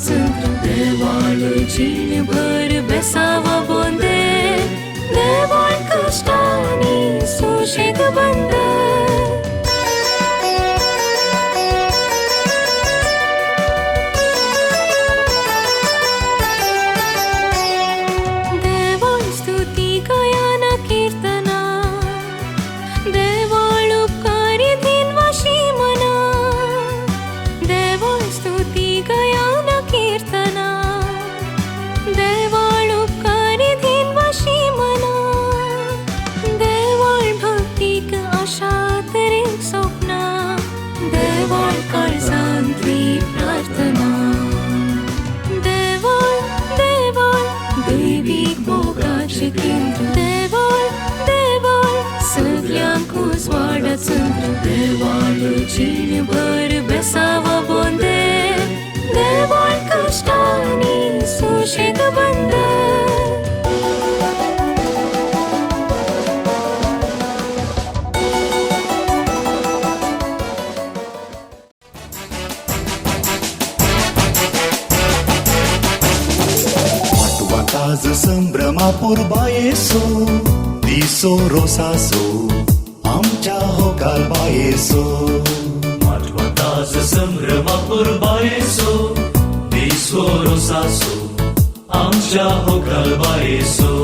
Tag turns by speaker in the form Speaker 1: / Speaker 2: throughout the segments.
Speaker 1: स्वातंत्र्य देवाळ जीणभर बेसावा बोंदे देवाळ कष्टानी सुशेग बंद देवाळ स्तुती गायना कीर्तना देवाळ उपकारी दिनवाशी मना देवाळ स्तुती गायना कीर्तना देवाळ उपकारी दिनवाशी मना देवाळ भक्तीक आशा तरेक स्वप्ना देवाळ काळजांतली प्रार्थना देवाळ देवाळ दैवीक मोगाचें केंद्र देवाळ देवाळ सगळ्यांक स्वातंत्र्य देवाळ जीणभर बेसावा बोंदे देवाळ कष्टानी सुशेग बंद
Speaker 2: आज संभ्रमा पुरबायेसो दिसो रोसासो आमच्या होकाल बायेसो
Speaker 3: आज संभ्रमा पुरबायेसो दिसो रोसासो आमच्या होकाल बायेसो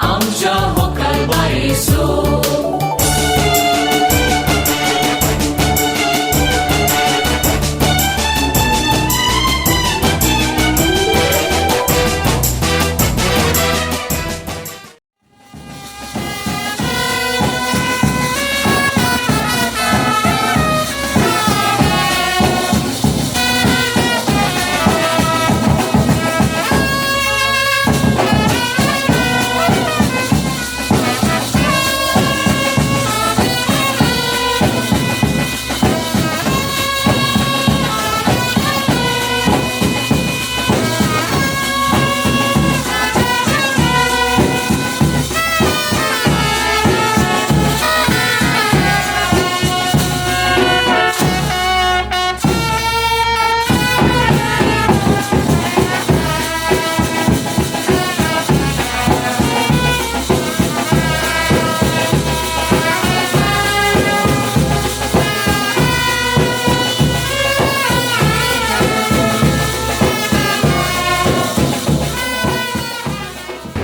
Speaker 3: आमच्या होकाल बायेसो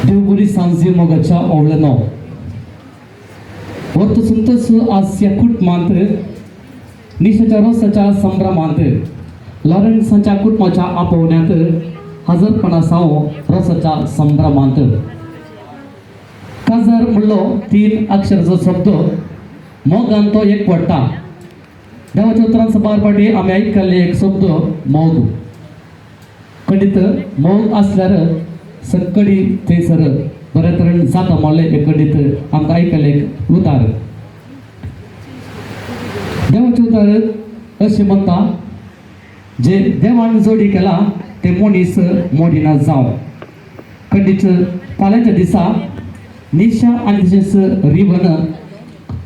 Speaker 4: देवबुरी सांजे मोगाच्या ओवळनो वर्त सुंतस आज याकुट मांत्र निशाच्या रोसाच्या संभ्रमांत लॉरेन्साच्या कुटुंबाच्या आपोवण्यात हजरपणासाव रोसाच्या संभ्रमांत काजर म्हणलो 3 अक्षराचो शब्द मोगान तो एक पडटा देवाच्या उतरांचा पारपाटी आम्ही ऐकले एक शब्द मोग खंडित मोग असल्यार सकडी थंयसर बरे तरेन जाता म्हणलें एक खंडित आमकां आयकलें एक उतार देवाचें उतार अशें म्हणटा जे देवान जोडी केला ते मनीस मोडिना जावं खंडीत फाल्यांच्या दिसा निशा आनी तशेंच रिवन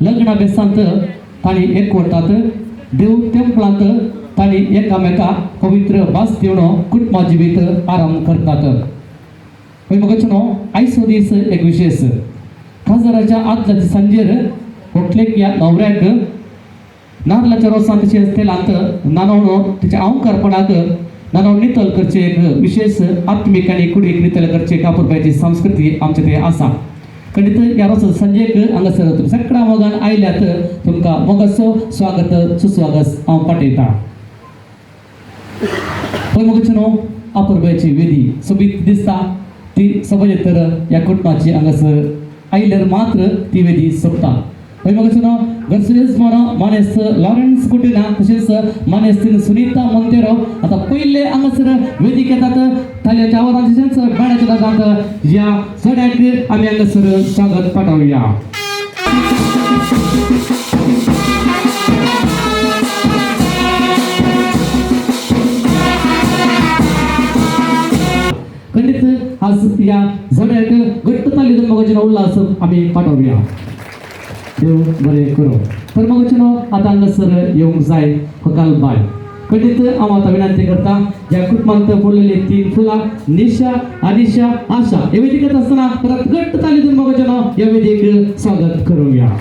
Speaker 4: लग्ना बेसांत तांणी एकवटात देव टेंपलांत तांणी एकामेकाक पवित्र भास दिवण कुटुंबा जिवीत आराम करतात मगचनो आयचो दीस एक विशेष काजराच्या आदल्या सांजेर होटलेक या न्हवऱ्याक नारळाच्या रोसान तशेंच तेलांत नानवण तिच्या अहंकारपणाक नानवण नितळ करचे एक विशेष आत्मीक आनी कुडीक नितळ करचे कापुरबायची संस्कृती आमचे ते आसा खंडीत ह्या रोस संजेक हांगासर तुमी सगळ्या मोगान आयल्यात तुमकां मोगाचो स्वागत सुस्वागत हांव पाठयतां पळय मगचनो आपुरबायची वेदी सोबीत दिसता ती सभेतर या कुटुंबाची हांगासर आयल्यार मात्र ती वेदी सोंपता पळय मगचनो गर्सुलेस मानेस लॉरेन्स कुटिना तशेंच मानेस सुनीता मोंतेरो आतां पयले हांगासर वेदीक येतात थाल्याच्या आवाजांचं गाण्याच्या दादांत या जोड्याक आम्ही हांगासर स्वागत पाठवूया. खंडित आज या जोड्याक घट्ट तालीम मगोचनो उल्हास आम्ही पाठवूया. देव बरे करो. तर मगोचनो आता हांगासर येवंक जाय हकाल बाय. खंडित हांव आतां विनंती करता ज्या कुटुंबांत पडलेली 3 फुलां निशा अनिशा आशा हे वेदी करता आसतना परत घट्ट तालीम मगोचनो या वेदीक स्वागत करूया.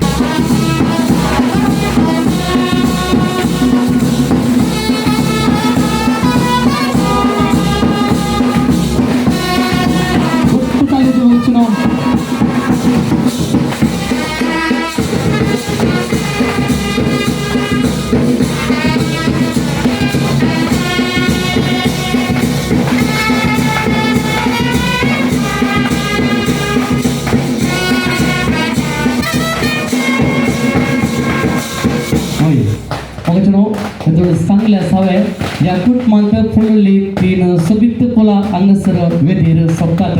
Speaker 4: चांगले असावे या कुटुंबांत पडलेली 3 सोबीत फुलां हांगासर वेदीर सोंपतात.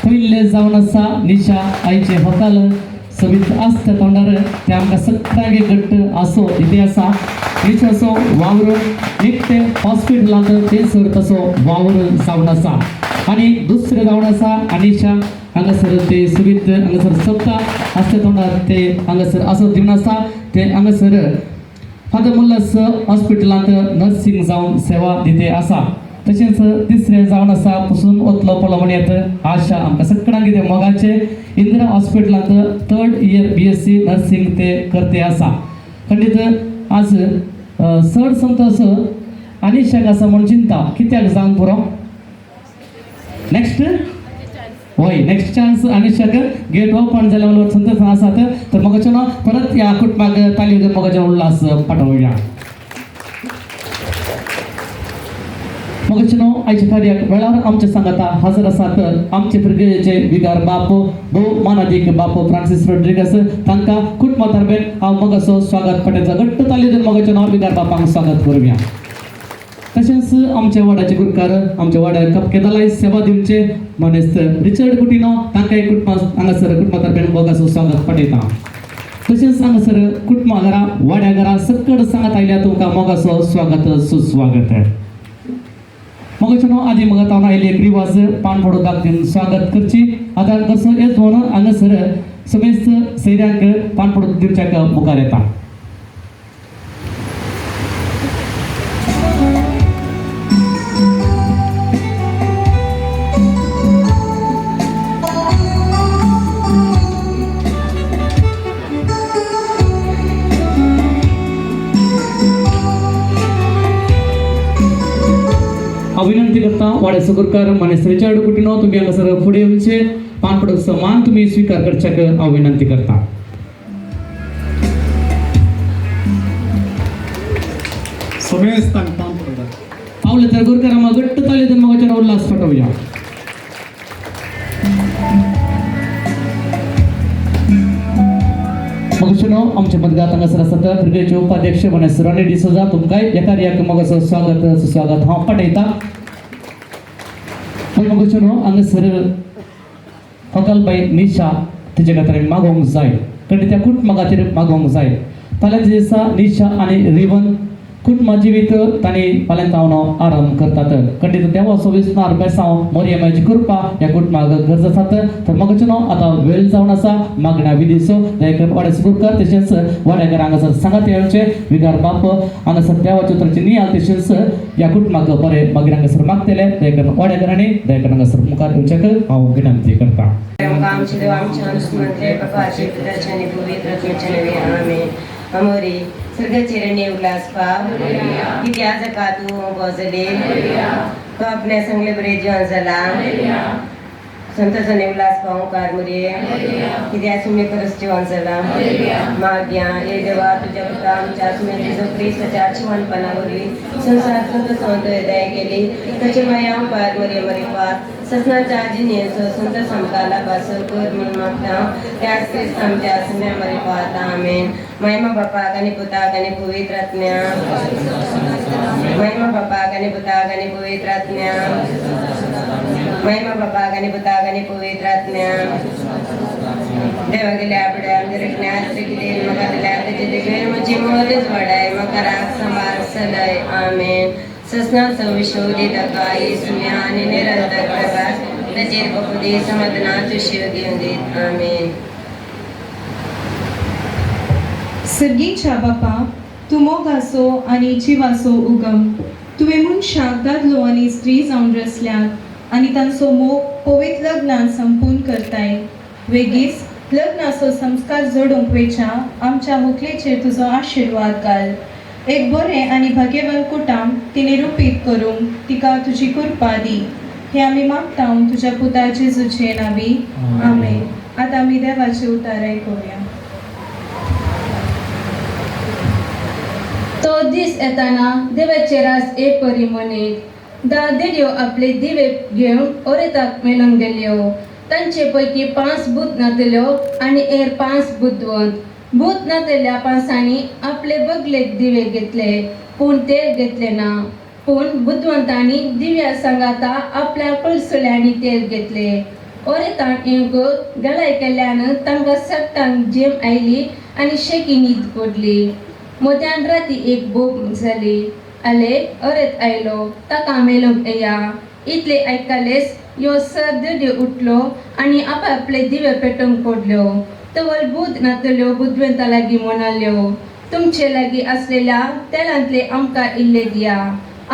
Speaker 4: पयले जावन आसा निशा आईचे हकाल सोबीत आसता तोंडार ते आमकां सगळ्यांक घट्ट आसो इथे आसा. निशा असो वावर एकटे हॉस्पिटलांत थंयसर तसो वावर जावन आसा. आनी दुसरें जावन आसा अनिशा हांगासर ते सोबीत हांगासर सोंपता आसता तोंडार ते हांगासर आसो दिवन आसा. ते हांगासर फादर मुल्लास हॉस्पिटलांत नर्सिंग जावन सेवा दिते आसा. तशेंच तिसरें जावन आसा पसून वतलो पडलो म्हण येता आशा आमकां सगळ्यांक कितें मोगाचे इंदिरा हॉस्पिटलांत 3rd इयर BSc नर्सिंग ते करते आसा. खंडीत आज चड संतोष अनिशाक आसा म्हण चिंता कित्याक जावंक पुरो नेक्स्ट होय नेक्स्ट चान्स अनिशाक गेट ओपन जाल्या म्हणून संतोष आसात. तर मगोचनो परत ह्या कुटुंबाक ताली घेवन मगोचनो उल्हास पाठवूया. मगोचनो आयच्या कार्याक वेळार आमच्या सांगाता हजर आसात आमचे पिरगेचे विगार बाप भोव मानादीक बाप फ्रांसिस रोड्रिगस. तांकां कुटुंबा तर्फे हांव मगसो स्वागत पाठयता. घट्ट ताली घेवन मगोचनो विगार बापांक स्वागत करूया. तशेंच आमच्या वाड्याचे गुरकार आमच्या वाड्याक कपकेदालाय सेवा दिवचे मनेस्त रिचर्ड कुटिनो तांकांय कुटुंबा हांगासर कुटुंबा तर्फे मगसो स्वागत पाठयता. तशेंच हांगासर कुटुंबा घरा वाड्या घरा सकड सांगात आयल्या तुमकां मगसो स्वागत सुस्वागत. मगोचनो आदी मगत हांव आयली एक रिवाज पान फोडोवपाक दिवन स्वागत करची. आतां कसो येत म्हणून हांगासर समेस्त सैऱ्यांक पान फोडोवपाक दिवच्याक मुखार येता. हांव विनंती करता वाड्याचो गुरकार मनेस रिचर्ड कुटिनो तुमी हांगासर फुडें येवचे पान पडोवचो मान तुमी स्विकार करच्याक हांव विनंती करता.
Speaker 5: समेस्तांक पान पडटा.
Speaker 4: पावले तर गुरकार आमकां घट्ट ताली घेवन मगोचनो उल्हास पाठवूया. मगोचनो आमच्या मदगात हांगासर आसात पिरगेचे उपाध्यक्ष मनेस रॉनी डिसोजा तुमकांय ह्या कार्याक मगसो स्वागत सुस्वागत हांव पाठयता. मगोचनो हांगासर हकालबाई निशा तिचे खातीर मागोवंक जाय कारण त्या कुटुंबा खातीर मागोवंक जाय. फाल्यांच्या दिसा निशा आनी रिवन कुटुंबा जिवीत तांणी फाल्यां तावनो आराम करतात. खंडीत देवा सोविस्नार बेसांव मोरयेमाची कृपा ह्या कुटुंबाक गरज आसात. तर मगोचनो आतां वेळ जावन आसा मागण्या विधीचो देखून वाड्याचो गुरकार तशेंच वाड्याकार हांगासर सांगात येवचे विगार बाप हांगासर देवाच्या उतराची नियाल तशेंच ह्या कुटुंबाक बरें मागीर हांगासर मागतले देखून वाड्याकारांनी देखून हांगासर मुखार येवच्याक हांव विनंती करता.
Speaker 6: आमचे देव आमचे अनुस्मरणाचे प्रकाशे पित्राचे आणि पवित्र आत्म्याचे नवे आमेन. अमोरी स्वर्गाचे रणे उल्हास पाव किती आज का तू बसले तो आपल्या संगले बरे जीवन झाला संतोषाने उल्हास पाहून कार मुरे किती आज तुम्ही खरंच जीवन झाला माग्या हे देवा तुझ्या पुत्र आमच्या तुम्ही जो ख्रिस्ताच्या जीवनपणावरली संसार संत दया केली त्याची माया कार मुरे मरे पास ससनाच्या जिनेसो सुंदर समकाला बासो कर म्हणून मागता त्याच ख्रिस्त आमच्या आसम्यामध्ये पाहता आमेन. महिमा बापा आणि पुता आणि पवित्र आत्म्या. महिमा बापा आणि पुता आणि पवित्र आत्म्या. महिमा बापा आणि पुता आणि पवित्र आत्म्या. देवा गेल्या आपल्या आमच्या ज्ञान किती मका दिल्या त्याचे गैर म्हणजे मध्येच वाढाय मका राग संभार सदाय आमेन. ससना सविशोधित काही सुन्या आणि निरंतर प्रकाश त्याचे बहुदे समाधानाचे शिव घेऊन देत आमेन.
Speaker 7: सर्गीच्या बापा तूं मोगाचो आनी जिवाचो उगम तुवें मनशाक दादलो आनी स्त्री जावन रचल्यात आनी तांचो मोग पवित्र लग्नान संपूर्ण करताय. वेगीच लग्नाचो संस्कार जोडूंक वेच्या आमच्या व्हंकलेचेर तुजो आशिर्वाद घाल. एक बरें आनी भाग्यवान कुटाम तिने रुपीत करूंक तिका तुजी कृपा दी. हे आमी मागता तुज्या पुता जेजूचे नांवी आमेन. आतां आमी देवाचे उतार आयकुया.
Speaker 8: तो दीस येताना देवाचे रास एक परी मनीत देड्यो आपले दिवे घेवन ओरेताक मेळून गेल्यो. तांचे पैकी 5 भूत नातल्यो आनी 5 बुद्धवंत. भूत नातल्या 5 आपले बगलेक दिवे घेतले पूण तेल घेतले ना. पूण बुद्धवंतांनी दिव्या सांगाता आपल्या कळसुल्यांनी तेल घेतले. ओरेतान येवंक गलाय केल्यान तांकां सट्टांक जेम आयली आनी शेकी न्हीद पडली. मोद्यान राती एक बोब जाली. आले ओरेत आयलो ताका मेळूंक येया. इतले आयकलेस ह्यो देड्यो उठलो आनी आपले दिवे पेटोवंक पडल्यो. तवल भूत नातल्यो बुद्धवंता लागीं म्हणाल्यो, तुमचे लागीं आसलेल्या तेलांतले आमकां इल्ले दिया.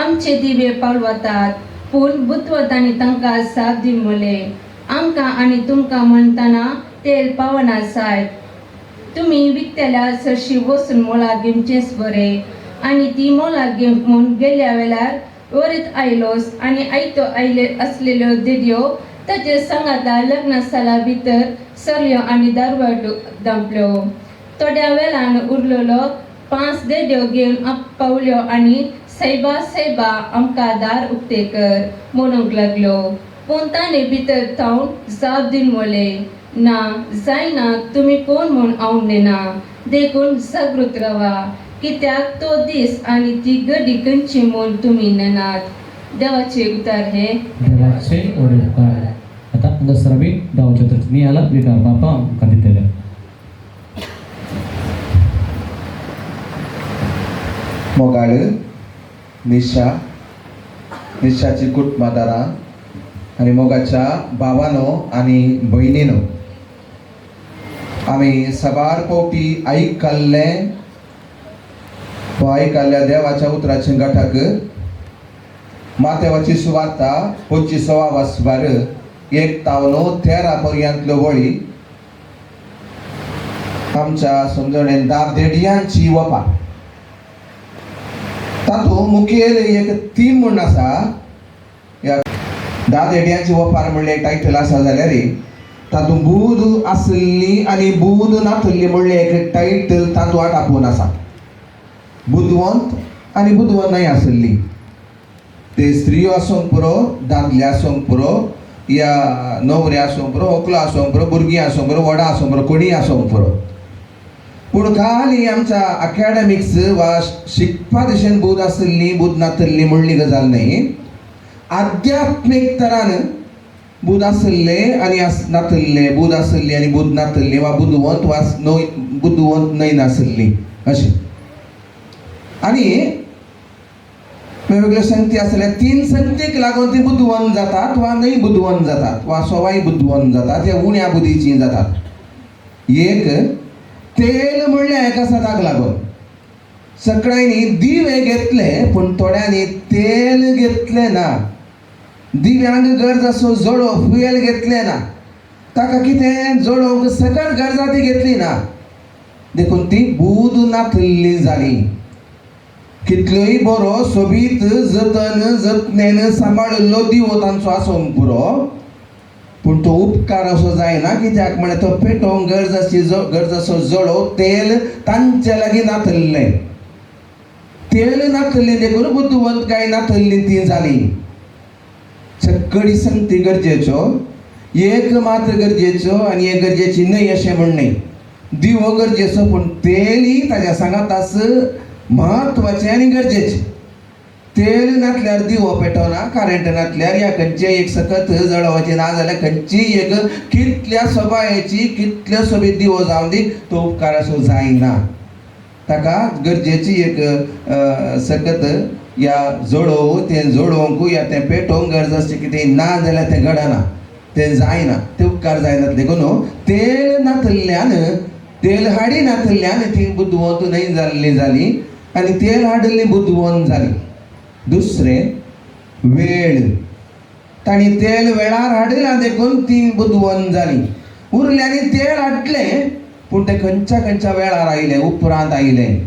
Speaker 8: आमचे दिवे पालवतात. पूण बुद्धवंतांनी तांकां साप दिमले, आमकां आनी तुमकां म्हणटना तेल पावना सायब. तुमी विकतेल्या चडशी वचून मोला घेवचेंच बरें. आनी ती मोला घेवंक म्हूण गेल्या वेळार वरीत आयलोस आनी आयतो आयले असलेल्यो देड्यो ताचे सांगाता लग्नस्थळा भितर सरल्यो आनी दारवाट दांपल्यो. थोड्या वेळान उरलेलो 5 देड्यो घेवन पावल्यो आनी सैबा सैबा आमकां दार उक्ते कर म्हणूंक लागल्यो. पूण ताणें भितर थावन जाप दिमले, ना जायना, तुमी कोण म्हूण हांव नेना. देखून जागृत रावा, कित्याक तो दीस आनी ती घडी खंयची म्हूण तुमी नेनात. देवाचे उतार हे
Speaker 4: देवाचे उपकार. आता दसरा बी गांवच्या तर्फे आला विकार बापा आमकां दितले.
Speaker 9: मोगाळ निशाची कुटुंबादारां आनी मोगाच्या भावानो आनी भयणीनो, आमी सबार पावटी आयकल्ल्या देवाच्या उतराचे गटाक माथेवाची सुवार्ता 25वा वसवार 1-13 पर्यंतल्यो वळी आमच्या समजणेन देड्यांची वपा. तातूंत मुखेल एक थीम म्हूण आसा. ह्या देड्यांची वपार म्हणलें टायटल आसा जाल्यार तातूंत बूद आसली आनी बूद नासली म्हणलें एक टायटल तातूंत आटापून आसा. बुद्धवंत आनी बुद्धवंत आसली, ते स्त्री आसूंक पुरो, दादले आसूंक पुरो, या न्हवरे आसूंक पुरो, व्हंकलो आसूंक पुरो, भुरगीं आसूंक पुरो, व्हडा आसूंक पुरो, कोणीय आसूंक पुरो. पूण खाली आमच्या अकॅडमिक्स वा शिकपा दिशेन बूद आसली बूद नासली म्हणली गजाल न्ही. आध्यात्मीक तरान बूद आसले आनी नासले, बूद आसली आनी बूद नासली, वा बुद्धवंत वा बुद्धवंत न्हय नासली अशें. आनी वेगवेगळ्यो संगती आसल्या 3 संगतीक लागून ती बुद्धवंत जातात वा न्हय बुद्धवंत जातात वा सवाय बुद्धवंत जातात, ह्या उण्या बुद्धीचीं जातात. एक तेल म्हणल्या एका सदाक लागून सगळ्यांनी दिवे घेतले पूण थोड्यांनी तेल घेतले ना. दिव्यांक गरज असो जोडो फुयल घेतले ना, ताका कितें जोडोवंक सकट गरजा ती घेतली ना. देखून ती बूद नासली जाली. कितलोय बरो सोबीत जतनेन सांबाळिल्लो दिवो तांचो आसूंक पुरो, पूण तो उपकार असो जायना. कित्याक म्हळ्यार तो पेटोवंक गरज असो जोडो तेल तांचे लागीं नासलें. तेल नासली देखून बुद्धवंत काय नासली ती जाली. सगळी संगती गरजेच्यो, एक मात्र गरजेचो आणि एक गरजेची नाही अशें म्हणणे. दिवो गरजेचो पूण तेलय ताज्या सांगात आस म्हत्वाचें आनी गरजेचें. तेल नातल्यार दिवो पेटोना, करंट नातल्यार या खंयचे एक सकत जळोवचे ना जाल्यार खंयची एक कितल्या सोबायेची कितल्यो सोबीत दिवो जावन दी तो उपकार असो जायना. ताका गरजेची एक सकत या जोडोव तें जोडोवंकूय या तें पेटोवंक गरज आसची कितें ना जाल्यार तें घडना, तें जायना, ते उपकार जायनात. देखून तेल नातल्ल्यान तेल हाडी नातल्ल्यान ती बुदवंत न्हय जाल्ली जाली आनी तेल हाडिल्ली बुदवंत जाली. दुसरें वेळ, ताणी तेल वेळार हाडिना देखून ती बुदवंत जाली. उरल्यांनी तेल हाडलें पूण तें खंयच्या वेळार आयलें, उपरांत आयलें.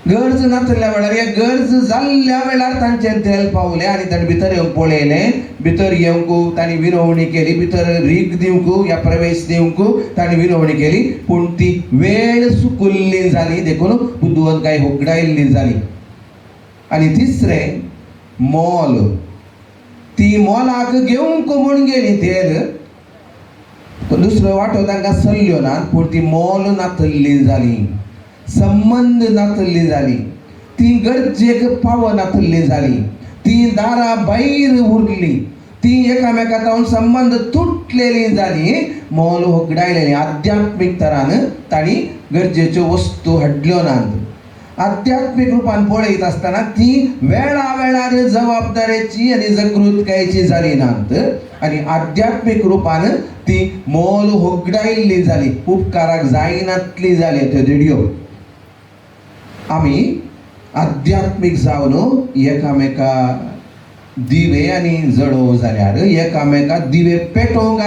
Speaker 9: गरज नातल्या वेळार या गरज जाल्ल्या वेळार तांचें तेल पावलें आनी ताणें भितर येवंक पळयलें. भितर येवंक तांणी विनवणी केली, भितर रीग दिवंक या प्रवेश दिवंक तांणी विनवणी केली पूण ती वेळ चुकुल्ली जाली देखून बुदवंतकाय होगडायल्ली जाली. आनी तिसरें मोल, ती मोलाक घेवंक म्हूण गेली तेल. दुसरो वांटो तांकां चल्लो ना पूण ती मोल नातल्ली जाली, संबंद नातल्ली जाली, ती गरजेक पावनातल्ली जाली, ती दारा भायर उरली, ती एकामेकांत संबंद तुटलेली जाली, मोल होगडायलेली. आध्यात्मीक तरान तांणी गरजेच्यो वस्तू हाडल्यो नात. आध्यात्मीक रुपान पळयत आसतना ती वेळा वेळार जबाबदारेची आनी जकृतकायेची जाली नात आनी आध्यात्मीक रुपान ती मोल होगडायल्ली जाली, उपकाराक जायनातली जाली त्यो देडयो. आमी आध्यात्मीक जावन एकामेका दिवे आनी जळोव जाल्यार, एकामेका दिवे पेटोवंक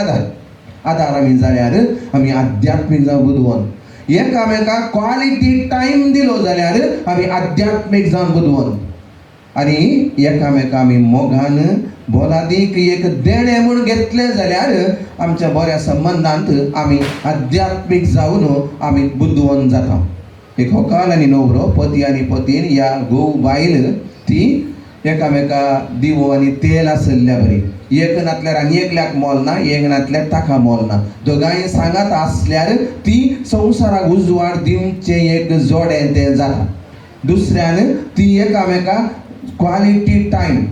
Speaker 9: आदार आमी जाल्यार आमी आध्यात्मीक जावं बुदवंत. एकामेकाक क्वालिटी टायम दिलो जाल्यार आमी आध्यात्मीक जावन बुदवंत. आनी एकामेका आमी मोगान बोलादीक एक देणें म्हूण घेतलें जाल्यार आमच्या बऱ्या संबंदांत आमी आध्यात्मीक जावन आमी बुदवंत जाता. एक व्हंकल आनी न्हवरो, पती आनी पतीन या घोव बायल ती एकामेका दिवो आनी तेल आसल्या बरी. एक नातल्यार आनी एकल्याक मोल ना, एक नातल्यार ताका मोल ना. दोगांय सांगात आसल्यार ती संवसाराक उजवाड दिवचें एक जोडें तें जाता. दुसऱ्यान ती एकामेका क्वालिटी टायम,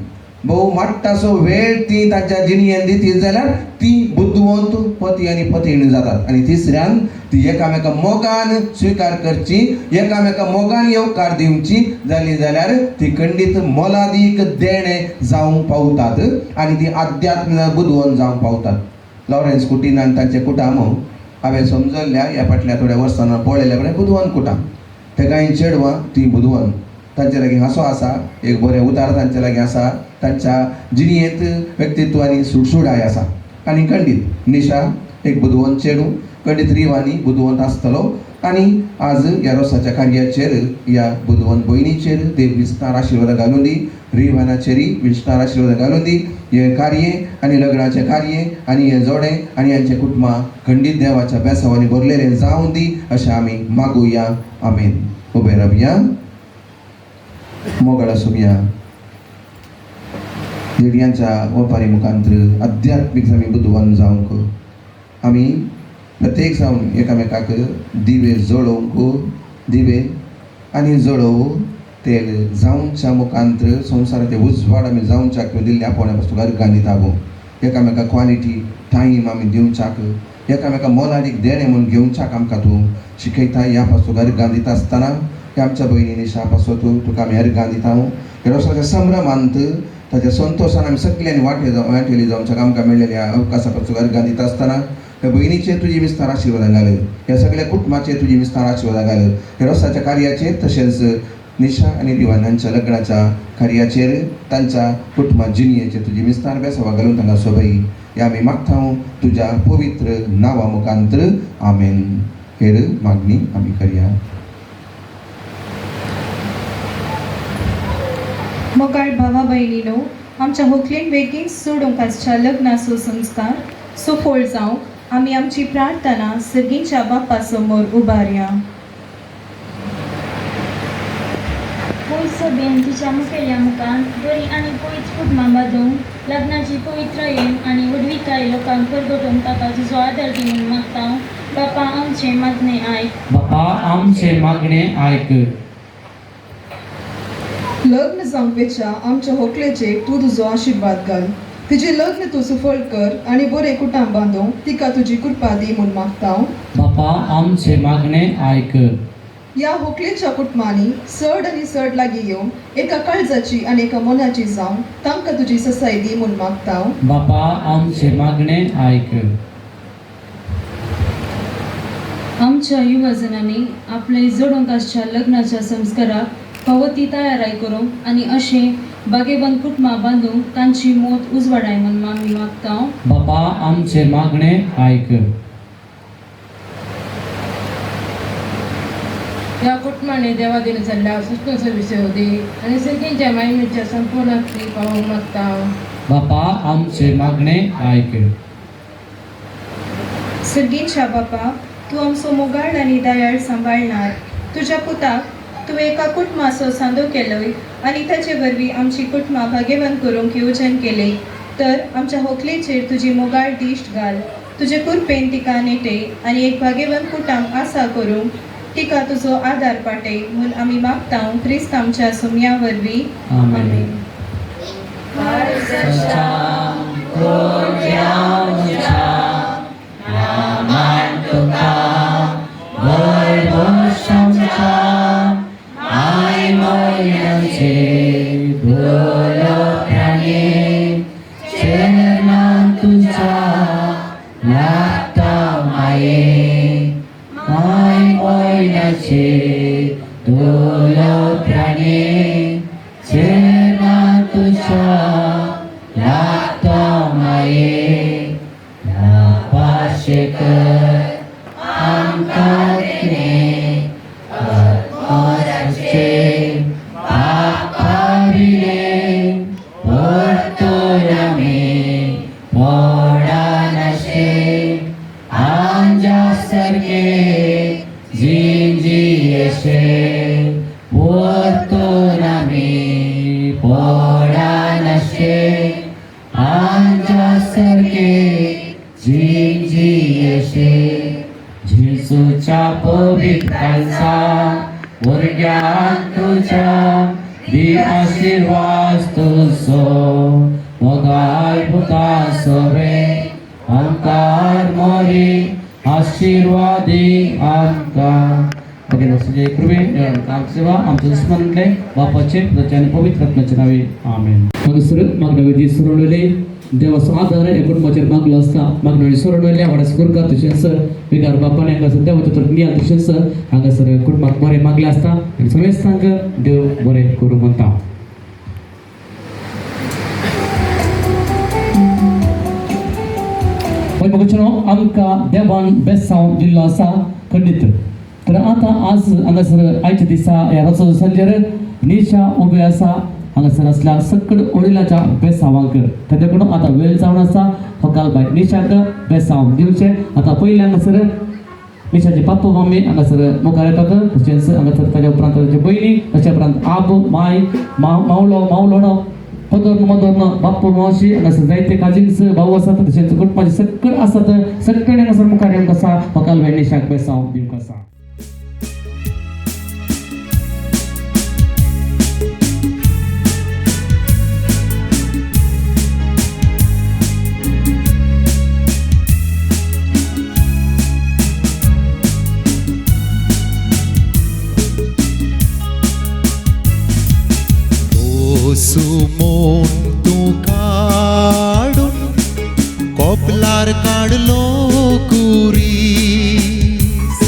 Speaker 9: भोव माट्टासो वेळ ती तांच्या जिणयेन दिती जाल्यार ती बुदवंत पती आनी पतीण जातात. आनी तिसऱ्यान ती एकामेका मोगान स्विकार करची, एकामेका मोगान येवकार दिवची जाली जाल्यार ती खंडीत मोलादीक देणें जावंक पावतात आनी ती आध्यात्मिक बुदवंत जावंक पावतात. लॉरेन्स कुटीन आनी तांचे कुटाम हांवें समजल्ल्या ह्या फाटल्या थोड्या वर्सां पळयल्या बरें बुदवंत कुटाम. ते गायन चेडवां ती बुदवंत, तांचे लागीं हांसो आसा, एक बरें उतार तांचे लागीं आसा, तांच्या जिणयेंत व्यक्तित्वानी सुडसुडाय आसा. आनी खंडीत निशा एक बुदवंत चेडू, खंडीत रिवानी बुदवंत आसतलो. आनी आज ह्या रोसाच्या कार्याचेर ह्या बुदवंत भयणीचेर देव विस्तार आशिर्वाद घालून दी, रिवानाचेरय विस्तार आशिर्वाद घालून दी. हे कार्य आनी लग्नाचें कार्य आनी हे जोडें आनी हांचे कुटुंबां खंडीत देवाच्या बेसावांनी भरलेलें जावं दी अशें आमी मागुया. आमेन. उबे रावया, मोगाळ आसुया. देडयांच्या ओपारी मुखांतर आध्यात्मीक आमी बुदवंत जावंक आमी प्रत्येक जावन एकामेकाक दिवे जळोवंक, दिवे आनी जळोव तेल जावंच्या मुखांतर संवसाराचे उजवाड आमी जावंच्याक दिल्ल्या पोण्या पासून घालीत आगो. एकामेकाक क्वालिटी टायम आमी दिवच्याक, एकामेका मोलादीक देणें म्हूण घेवच्याक आमकां तूं शिकयता. ह्या पासून घालीत आसतना आमच्या भयणी निशा पासून तुका आमी अर्घां दिता. ह्या रोसाच्या संभ्रमांत ताच्या संतोशान आमी सगल्यांनी वांटेली जावंच्याक आमकां मेळिल्ल्या अवकाशा पासून अर्घां दिता आसतना ह्या भयणीचेर तुजी विस्तार आशिर्वाद घाल, ह्या सगळ्या कुटुंबाचेर तुजी विस्तार आशिर्वाद घाल. ह्या रोसाच्या कार्याचेर तशेंच निशा आनी रिवानांच्या लग्नाच्या कार्याचेर तांच्या कुटुंबा जिणयेचेर तुजी विस्तार बेसावा घालून तांकां सोबय. हे आमी मागता तुज्या पवित्र नांवा मुखांतर. आमेन. हेर मागणी आमी करया.
Speaker 7: मोगाळ भावा भयणीनो, आमच्या व्हंकलेन बेगीन सोडूंक आसच्या लग्नाचो संस्कार सफळ जावंक आमी आमची प्रार्थना सर्गीच्या बाप्पा समोर उबारया.
Speaker 10: पयस सभेन तिच्या मुखेल्या मुखान बरी आनी पयस कुटुंबां बांदूंक लग्नाची पवित्र येण आनी वडविकाय लोकांक परगटोवन ताका तुजो आदर दी म्हूण मागता बापा आमचे मागणे आयक.
Speaker 4: बापा आमचे मागणे आयक.
Speaker 7: लग्न जावपेच्या आमच्या व्हंकलेचे तूं तुजो आशिर्वाद घाल. तिचे लग्न तूं सुफळ कर आनी बरे कुटांब बांदूंक तिका तुजी कृपा दी म्हूण मागता.
Speaker 4: बापा आमचे मागणे आयक.
Speaker 7: ह्या व्हंकलेच्या कुटुंबांनी चड आनी चड लागीं येवन एका काळजाची आनी एका मनाची जावन तांकां तुजी ससाय दी म्हूण मागता.
Speaker 4: बापा आमचे मागणे आयक.
Speaker 10: आमच्या युवजनांनी आपले जोडोंक आसच्या लग्नाच्या संस्काराक फावो ती तयाराय करूंक आनी अशें बागेबंद कुटुंबां बांदूंक तांची मोत उजवाडाय म्हूण आमी मागता.
Speaker 4: बापा आमचे मागणे आयक.
Speaker 8: ह्या कुटुंबाने देवा दिन जाल्ल्या सुस्न विशय दी आनी सगळ्यांच्या मायमेच्या संपूर्ण पावोवंक मागता.
Speaker 4: बापा आमचे मागणे आयक.
Speaker 7: सर्गीच्या बापा तूं आमचो मोगाळ आनी दयाळ सांबाळणार. तुज्या पुताक तुवें एका कुटुंबाचो सांदो केलोय आनी ताचे वरवीं आमची कुटुंबां भाग्यवान करूंक येवजण केली तर आमच्या व्हंकलेचेर तुजी मोगाळ दिश्ट घाल. तुजे कुरपेन तिका नेटय आनी एक भाग्यवान कुटांब आसा करूंक तिका तुजो आदार पाटय म्हूण आमी मागता क्रिस्त आमच्या सुमया वरवीं. आमेन.
Speaker 4: जेसूच्या पवित्रांचा वर्ग्यात तुझ्या दी आशीर्वाद तुझो मोगाळ पुता सोरे आमकार मोरी आशीर्वादी आमकां सगळे कृपे काम सेवा आमचे स्मरणले बापाचे पुताचे पवित्र आत्म्याचे नावे आमेन. हांगासर मागणेवेदी सुरवलेले देवाचो आदार हे कुटुंबाचेर मागलो आसता. मागणेवेदी सुरवलेल्या वाड्यास कुरकार तशेंच विकार बापान हांगासर देवाचो तर नियाल तशेंच हांगासर कुटुंबाक बरें मागले आसता आनी समेस्तांक देव बरें करूं म्हणटा. पळय भगवचनो आमकां देवान बेसांव दिल्लो आसा खंडीत. तर आतां आज हांगासर आयच्या दिसा ह्या रातचो सांजेर निशा उबे आसा हांगासर आसल्या सकड ओडिलाच्या बेसांवाक. तेन्ना करून आतां वेळ जावन आसा फकाल बाय निशाक बेसांव दिवचें. आतां पयलीं हांगासर निशाची पापा मम्मी हांगासर मुखार येतात. तशेंच हांगासर ताच्या उपरांत ताचे भयणी तशे उपरांत आब माय मावलो मावलोणो पदोर्न मदोर्न बाप्पू मावशी हांगासर जायते काजीन्स भाऊ आसात. तशेंच कुटुंबाचे सकड आसात. सकड हांगासर मुखार येवंक आसा फकाल बाय निशाक बेसांव दिवंक आसा.
Speaker 11: सुमोन तूं काडून कोपलार काडलो कुरीस.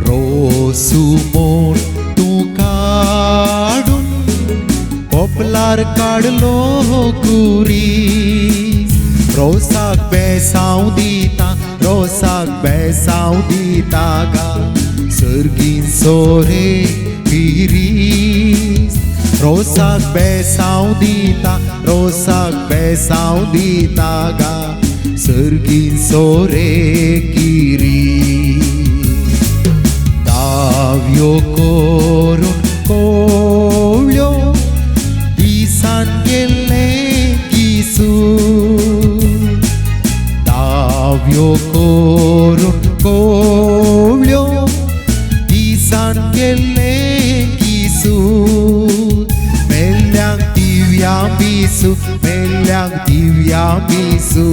Speaker 11: रोसुमोन तूं काडून कोपलार काडलो कुरीस. रोसाक बेसांव दिता रोसाक बेसांव दिता गा सर्गीन सोरे पिरीस. रोसाक बेसांव दिता रोसाक बेसांव दिता गा सर्गीन सोरे किरी. दाव्यो करून कोळ्यो मिसू मेल्यांक दिवया मिसू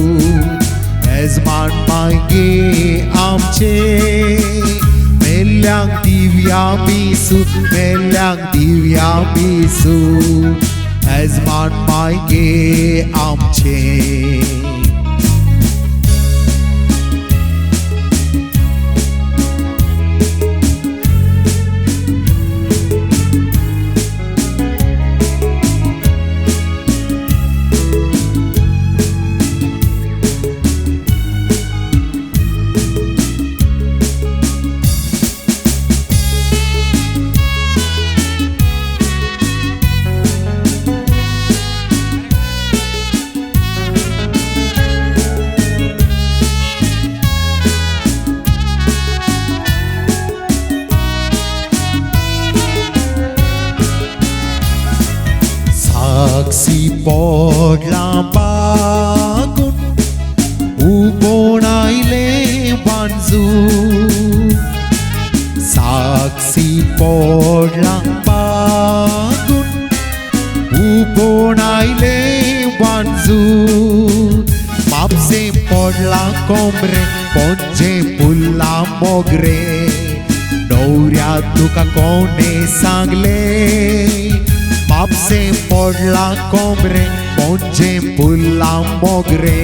Speaker 11: येजमान मागे आमचे मेल्यांक दिवया मिसू मेल्यांक दिवया मिसू येजमान मागे आमचे Saksi podla bagun ubonaile banzu Saksi podla bagun ubonaile banzu Mapse podla kombre ponche pulla mogre Nowrya tuka kone sangle Mapse podla kombre ponche pulla mogre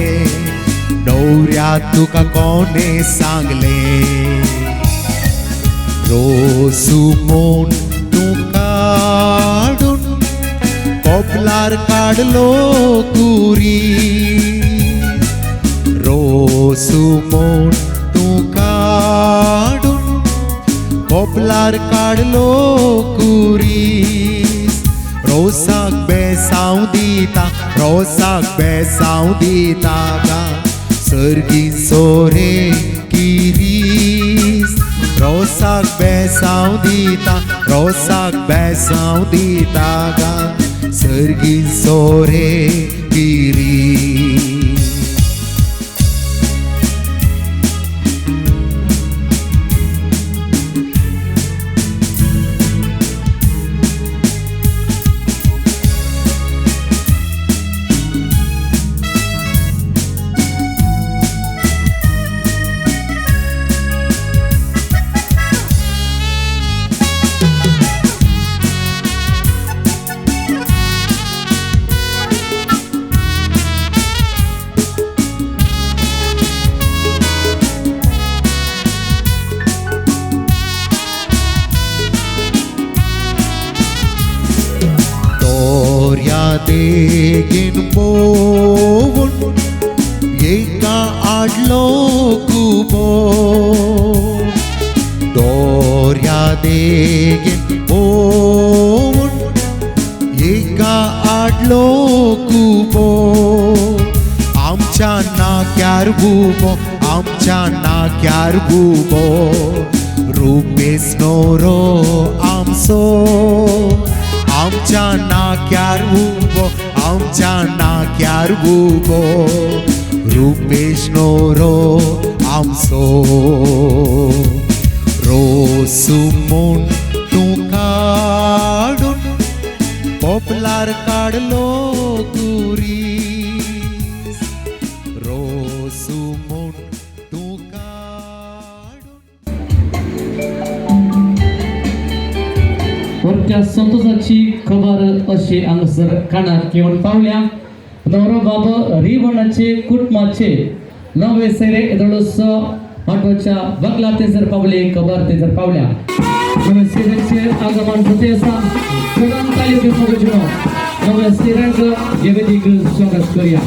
Speaker 11: Nowrya tuka kone sangle Rosumon tukadun Koplar kadlo kuri Rosumon tukadun Koplar kadlo kuri Rosak besaw dita ga Sergin sore kiris Rosak besaw dita ga Sergin sore kiris Degin bovun Yeka adlo kubo Dorya degin bovun Yeka adlo kubo Amcha nakyar bubo Rupes noro amso Amcha nakyar bubo Rupesh noro amso Rosumon tukadun Poplar kadlo kuris Rosumon tukadun
Speaker 4: वरच्या संतोषाची खबर अशी हांगसर कानाक घेवन पावल्या नवरो बाबा रिवणाचे कुटुंबाचे नवे सेरे येदोळसो ऑटोच्या बगला तेजर पावले खबर तेजर पावल्या नवे सेरेचे आगमन होते आसा सगळ्यांक ताली दिवपाक वचून नवे सेरेंक येवेदीक स्वागत करूया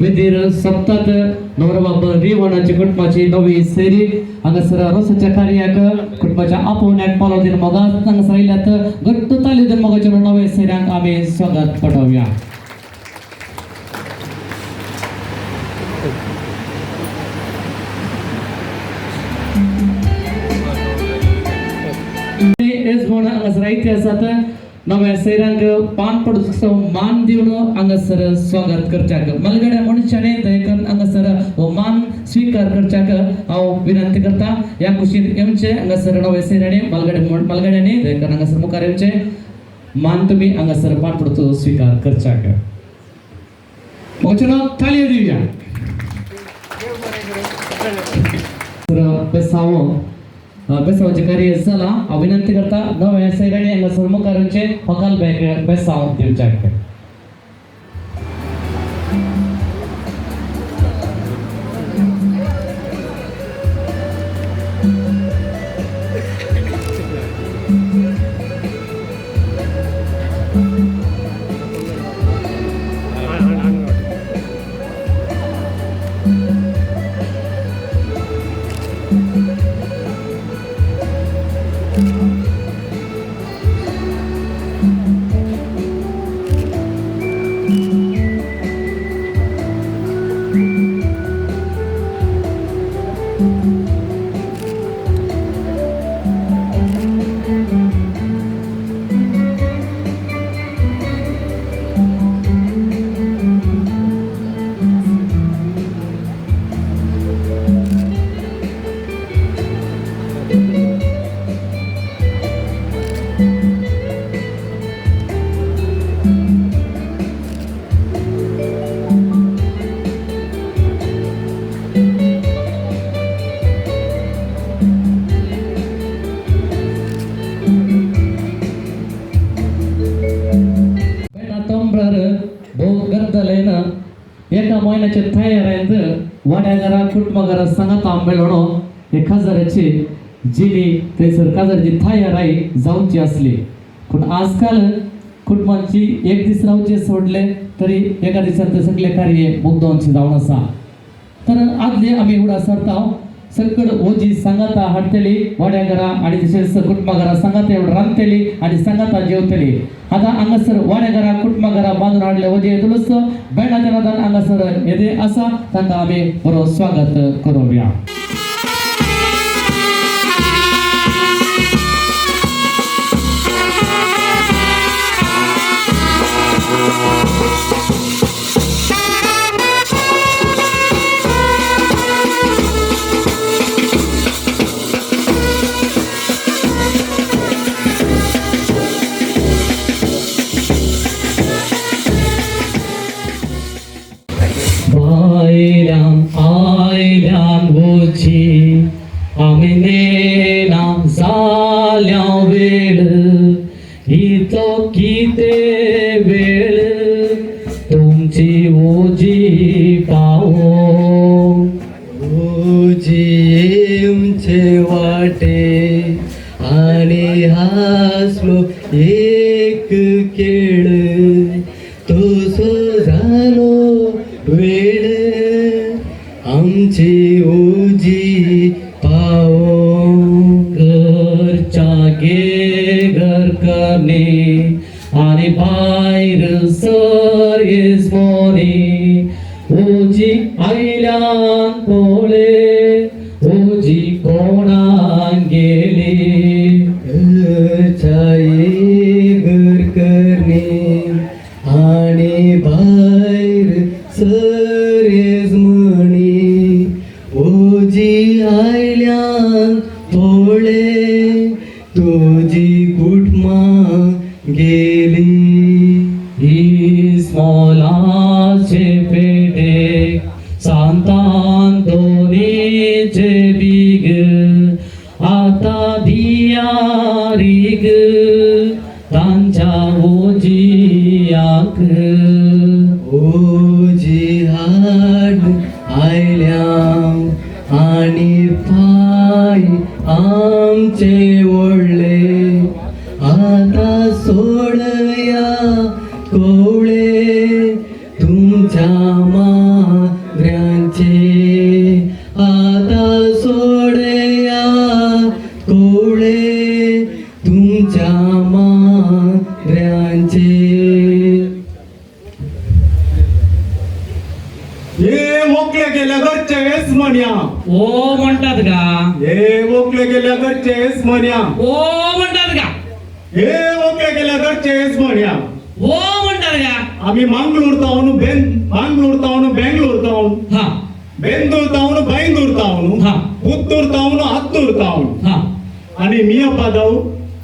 Speaker 4: वेदीर सप्तात नवरबाब रिवणाची कुटुंबाची नवी सेरी हांगासर रोसाच्या कार्याक कुटुंबाच्या आपोवण्याक पालो दिन मोगास हांगासर आयल्यात घट्ट ताली दिन मोगाच्या नवे सेऱ्यांक आमी स्वागत पटोवया. एस म्हण हांगासर इतिहासात नव्या सैरांक पान पडूचो मान दिवन हांगासर स्वागत करच्याक मलगड्या मनशाने दयेकन हांगासर हो मान स्वीकार करच्याक हांव विनंती करता. ह्या कुशीन येवचे हांगासर नवे सैरांनी मलगड्यांनी दयेकन हांगासर मुखार येवचे मान तुमी हांगासर पान पडूचो स्वीकार करच्याक. वचन ताळयो दिवया. बेसावाचे कार्य झाला हांव विनंती करता नव्या सैरांनी हांगासर मुखार येवचे हकाल बेसाव दिवच्याक. एका महिन्याच्या तयाऱ्यांत वाड्याघरा कुटुंबाघरा सांगात आंबेलोणो हे खासदाराची जिणी थंयसर खासदाराची तयाराई जावची असली पण आजकाल कुटुंबांची एक दीस रावचे सोडले तरी एका दिसात सगळे कार्य मुग्धवंची जावन आसा. तर आदले आमी उडा सरता सकड ओजी सांगाता हाडटली वाड्याघरा आणि तशेंच कुटुंबाघरा सांगाता रांदतली आणि सांगाता जेवतली. आता हांगासर वाड्याघरा कुटुंबाघरा बांदून हाडले ओजे येतलूच बेणाच्या नादान हांगासर येदे आसा तांकां आमी बरो स्वागत करूया. आयल्यान वची आमी नेना जाल्या वेळ इतो किते वेळ तुमची ओजी पावो ओजी येमचे वाटे आणि हासलो एक केळ तसो जालो वेळ आमची ओजी पावो घरच्या गे घर करणे आणि भायर सर येसमोनी ओजी आयल्यान पोळे ओजी कोणाक गेली घरच्या घर करणे आणि भायर सर येसमोनी ओजी आयल्यान पोळे तुजी कुटुंबा गेली इस्मोलाचे पेटेक सांतान दोनीचे बीग आता दियारीग तांच्या ओजियाक ओजी हाड आयल्या आणि पाय आमचे ओडले आता सोडया कोवळे तुमच्या मा
Speaker 5: हे मोकळे गेल्या घरचे हेच म्हणया.
Speaker 4: ओ म्हणतात का?
Speaker 5: हे मोकळे गेल्या घरचे हेच म्हणया.
Speaker 4: ओ म्हणतात का?
Speaker 5: हे मोकळे गेल्या घरचे हेच म्हणया.
Speaker 4: ओ म्हणतात का?
Speaker 5: आम्ही मंगळूर तावून बेंगळूर तावून
Speaker 4: हा
Speaker 5: बेंदूर तावून बैंदूर तावून
Speaker 4: हा.
Speaker 5: पुत्तूर तावून हत्तूर तावून
Speaker 4: हा
Speaker 5: आणि मी पादाव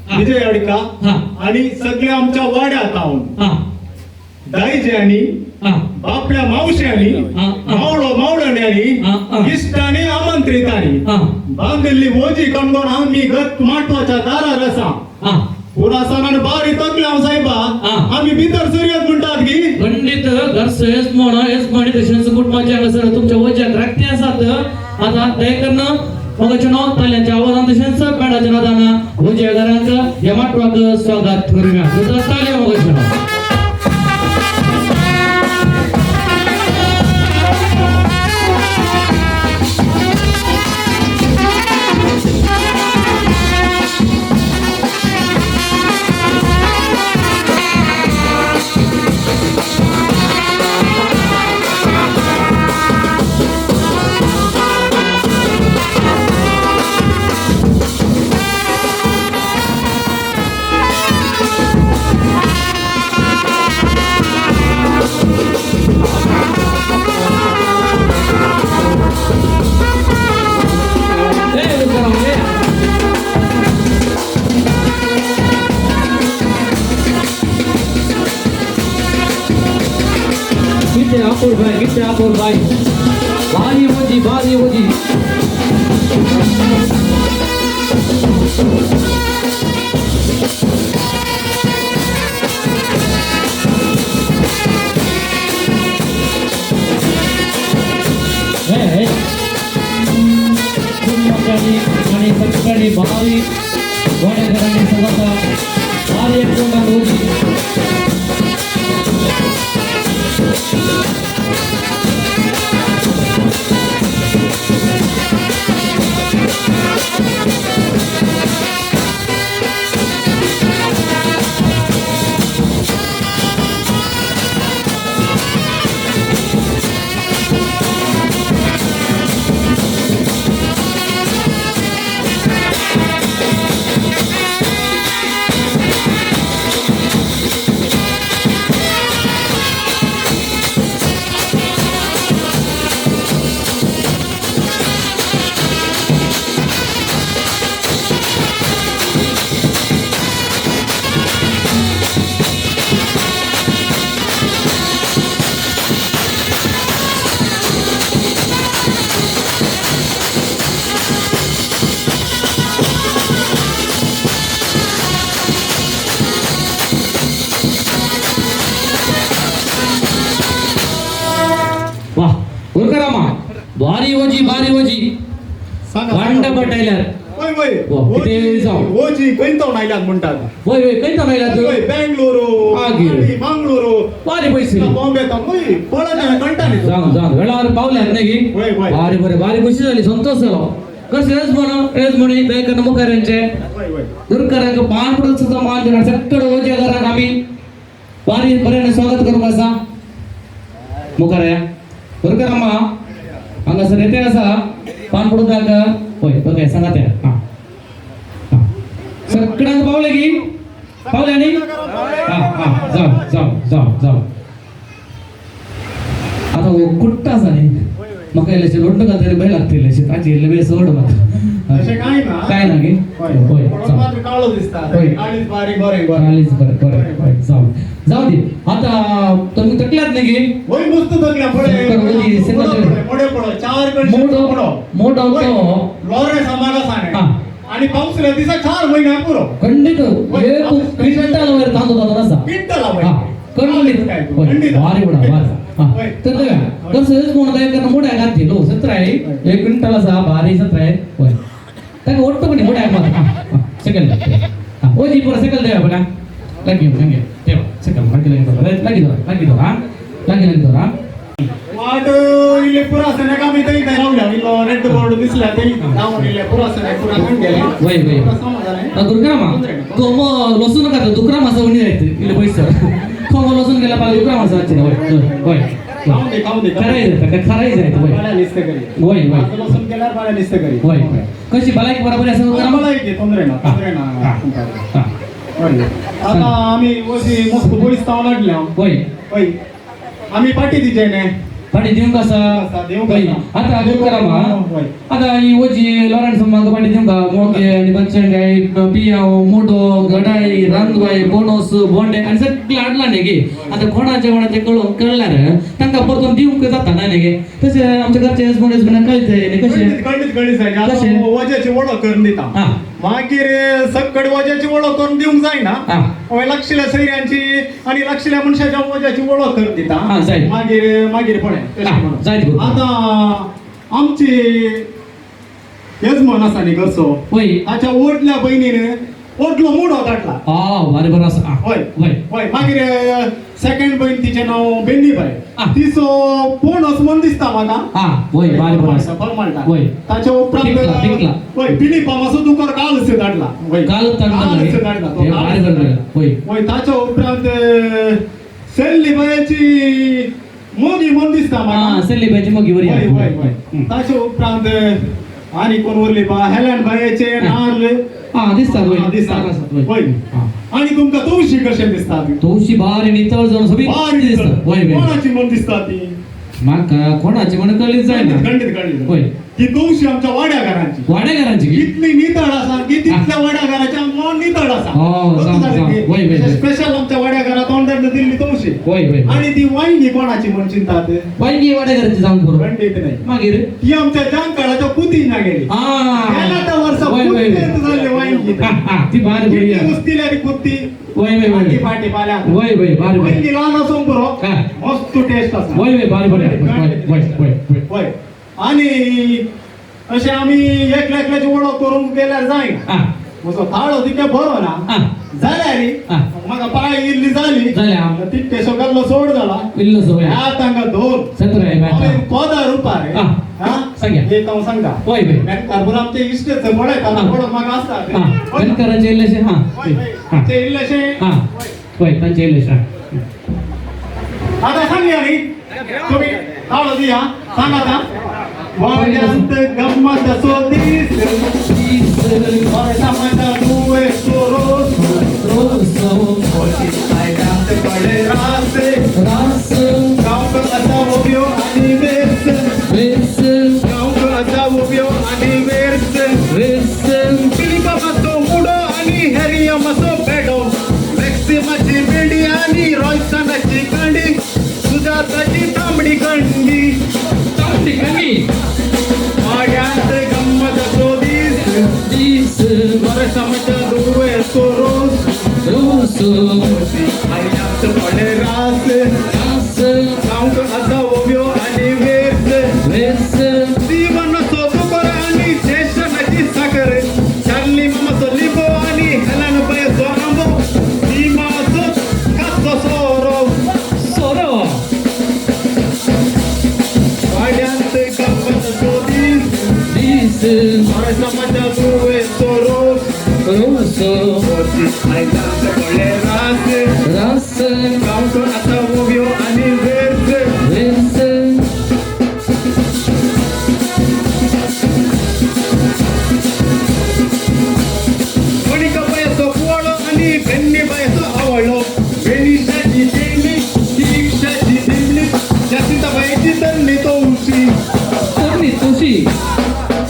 Speaker 4: हा.
Speaker 5: विजय अडका
Speaker 4: हा.
Speaker 5: आणि सगळ्या आमच्या वाड्या तावून
Speaker 4: हा
Speaker 5: दाईजे आणि
Speaker 4: हा
Speaker 5: बापल्या मावश्यानी
Speaker 4: हा.
Speaker 5: मावळण्यानी
Speaker 4: हा.
Speaker 5: इष्टाने आमंत्रितानी
Speaker 4: हा
Speaker 5: बांधली मोजी कणगोण आम्ही गत माठवाच्या दारा रसा
Speaker 4: हा
Speaker 5: पुरा सणान बारी तकल्या साहेबा
Speaker 4: हा.
Speaker 5: आम्ही भितर सूर्यात म्हणतात की
Speaker 4: पंडित घरसेस म्हणे तशेंच कुटुंबाच्या सर तुमच्या वजात राखते असतात आता ते करणं मगच्या नाव ताल्यांच्या आवाजान तशेंच पेडाच्या नादाना वजा घरांक या माटवाक स्वागत करूया तर ताल्या मगच्या नाव Kita akur baik. Bari woji. Hey. Kani sakani bari. Wade garani sagata. Bari ekkonda woji. वाह उरकरामा भारी वजी वांड पटायल्यात
Speaker 5: वय वय
Speaker 4: किती जाऊ
Speaker 5: ओजी कैंतो नायल्यात म्हणतात.
Speaker 4: वय काही नायल्यात
Speaker 5: वय बेंगळूरू
Speaker 4: आगी.
Speaker 5: आणि मंगळूरू
Speaker 4: भारी पैसे
Speaker 5: बॉम्बे वय पळत कंटाळी
Speaker 4: जाऊ वेळावर पावल्यात नाही की
Speaker 5: वय वय
Speaker 4: भारी खुशी झाली संतोष झालो कसे हेच म्हणे बेकन मुखाऱ्यांचे
Speaker 5: वय वय
Speaker 4: दुर्करांक पान पडत सुद्धा मान देणार सत्तड ओजे घरात आम्ही भारी बऱ्याने स्वागत करू कसा मुखाऱ्या दुर्कराम्मा हांगासर येते कसा पान पडून जागा होय बघाय सांगा त्या हा सगळ्यांक पावले की पावले आणि जाऊ आता वो कुट्टा झाले मग यायला रोड का तरी बाय लागतील अशी ताजी लवे सोड मग
Speaker 5: असे काय ना
Speaker 4: की होय
Speaker 5: मात्र काळो दिसतात
Speaker 4: होय.
Speaker 5: काळीच बारीक बरे
Speaker 4: आलीच बरं जाऊ दे आता तुम्ही तकल्यात नाही की
Speaker 5: वय मस्त तकल्या
Speaker 4: शंकर वजी, शंकर वजी.
Speaker 5: पुढे चार कडे
Speaker 4: मोठा होतो
Speaker 5: लॉरे समागा सांगे
Speaker 4: हा.
Speaker 5: आणि पाऊसला दिसा 4 महिने पुरो
Speaker 4: खंडित एक क्विंटल वर तांदूळ होता तसा
Speaker 5: पिंटला वय
Speaker 4: हा खंडित भारी उडा
Speaker 5: होय.
Speaker 4: तर बघा कसं कोणता एक मोठा आहे घातली लो 17 आहे 1 क्विंटल असा भारी 17 आहे होय त्या ओटतो पण मोठा आहे मग सेकंड ओ जी पुरा सेकंड द्या बघा लगे तेव्हा सेकंड लगी दो हा
Speaker 5: वाट इले पुरा सने का मी तरी रावल्या इलो रेड बोर्ड दिसला तरी नाव इले पुरा सने पुरा घेऊन गेले
Speaker 4: वय दुर्ग्रामा तो मग लसूण नका दुकरा मासा उणी जायचं इले पैसे तो मग लसूण गेला पाहिजे दुकरा मासा होय
Speaker 5: खाऊ दे
Speaker 4: खराई जायचं वय
Speaker 5: पाड्या निसते करी
Speaker 4: वय वय
Speaker 5: आता लसूण केल्यावर पाड्या निसते करी
Speaker 4: वय वय कशी भलायकी बरोबर असं
Speaker 5: मला येते ತೊಂದ್ರೆ ना आता आम्ही वरती मस्त पोलीस ताव लागल्या
Speaker 4: वय
Speaker 5: होय आम्ही पाठी दिजेने
Speaker 4: पाठी देऊ कसं
Speaker 5: देऊ
Speaker 4: वय आता देऊ करा मग आता ही ओजी लॉरेन्स मग पाठी देऊ का मोके आणि बच्चंगाई पियाव मोठो गडाई रांदवाई बोनस बोंडे आणि सगळं आडला नाही गे आता कोणाचे कळणार त्यांना परतून देऊ का जाता नाही गे तसे आमच्या घरचे हसबंड कळते कसे
Speaker 5: कसे वजाची ओळख करून देता मागीर सगळी वजाची ओळख करून देऊन जायना लक्षल्या सैऱ्यांची आणि लक्षल्या मनशाच्या वजाची ओळख करून देता मागीर मागीर पण आता आमची यजमान असा न्ही घरचो ताच्या ओटल्या बहिणीने ओटलो मुडो काढला
Speaker 4: बरे बरं असं
Speaker 5: होय होय मागीर सेकंड बहीण तिचे नाव बेन्नीबाई तिचो फोन असमन दिसता म्हाका
Speaker 4: होय बरे बरं असं
Speaker 5: फॉर्मालिटा
Speaker 4: होय
Speaker 5: ताच्या उपरांत होय पिलिपा मासो दुकर कालच धाडला होय
Speaker 4: कालच धाडला
Speaker 5: होय होय ताच्या उपरांत सेल्लीबाईची मोगी मन दिसता म्हाका
Speaker 4: सेल्लीबाईची मोगी बरी
Speaker 5: होय होय होय ताच्या उपरांत आणि कोण उरली बा हेलन बायचे नारले
Speaker 4: दिसतात
Speaker 5: होय आणि तुमका तवशी कशे दिसतात
Speaker 4: तवशी बारी नितळ जाऊन सगळी दिसतात
Speaker 5: कोणाची मन दिसतात ती
Speaker 4: माका कोणाची मन कळलीच जाय ना
Speaker 5: खंडित
Speaker 4: होय
Speaker 5: ही तवशी आमच्या वाड्याघरांची
Speaker 4: कितली
Speaker 5: नितळ असा की तिथल्या वाड्याघराच्या मन नितळ असा स्पेशल आमच्या वाड्याघरात ऑर्डर दिल्ली तवशी आणि ती वांगी कोणाची मन चिंतात
Speaker 4: वांगी वाड्याघराची जाऊन बरोबर
Speaker 5: खंडित नाही
Speaker 4: मागीर
Speaker 5: ती आमच्या जांकाळाच्या कुती ना गेली गेल्या त्या वर्षा झाले वांगी
Speaker 4: ती बारी बरी
Speaker 5: कुस्तीला कुत्ती
Speaker 4: वय
Speaker 5: पाठी पाल्या
Speaker 4: वय बारी
Speaker 5: वांगी लहान असो बरो मस्त टेस्ट असा
Speaker 4: वय बारी बरी
Speaker 5: होय आणि असे आम्ही एकल्याची ओळख करून गेल्यार जाईन म्हजो थाळो तिके बरो ना जाल्यार म्हाका पाय इल्ली जाली तितके सगळो सोड जाला
Speaker 4: इल्लो सोड
Speaker 5: तांका दोन 17 रुपये
Speaker 4: सांगा
Speaker 5: एक हांव सांगता
Speaker 4: वय
Speaker 5: कारबूर आमचे इश्टेच पळयता पळत म्हाका आसता
Speaker 4: बेनकारांचे इल्लेशे
Speaker 5: ते इल्लेशे
Speaker 4: वय तांचे इल्लेशे
Speaker 5: आता सांगया न्ही तुम्ही थाळो दिया सांगाता वाड्यांत गम्मत सोदीस वर्षामध्ये दुवे सोरोस आयड्यांत पडे रास गांवक असा उब्यो आणि वेस गांवक असा उब्यो आणि वेस पिलिपा मासो मुडो आणि हेरिया मासो पेडो मॅक्सिमाची बेडी आणि रॉयसनाची कांडी सुजाताची तांबडी कंडी वाड्यांत गम्मत सोदीस वर्षामध्ये दुवे सोरोस आयड्यांत पडे रास गांवक असा उब्यो आणि वेस जीवन सोदुकर आणि शेषनाची साखर चार्ली मामाचो लिंबो आणि हेलन बायचो आंबो सीमाचो काचो सोरो वाड्यांत गम्मत सोदीस वर्षामध्ये दुवे सोरोस आयड्यांत पडे रास गांवक असा उब्यो आणि वेस कणिक बायचो पोळो आणि बेन्नी बायचो आवळो बेनिशाची देणी शिक्षाची दिल्ली जासिताबाईची तल्ली तोशी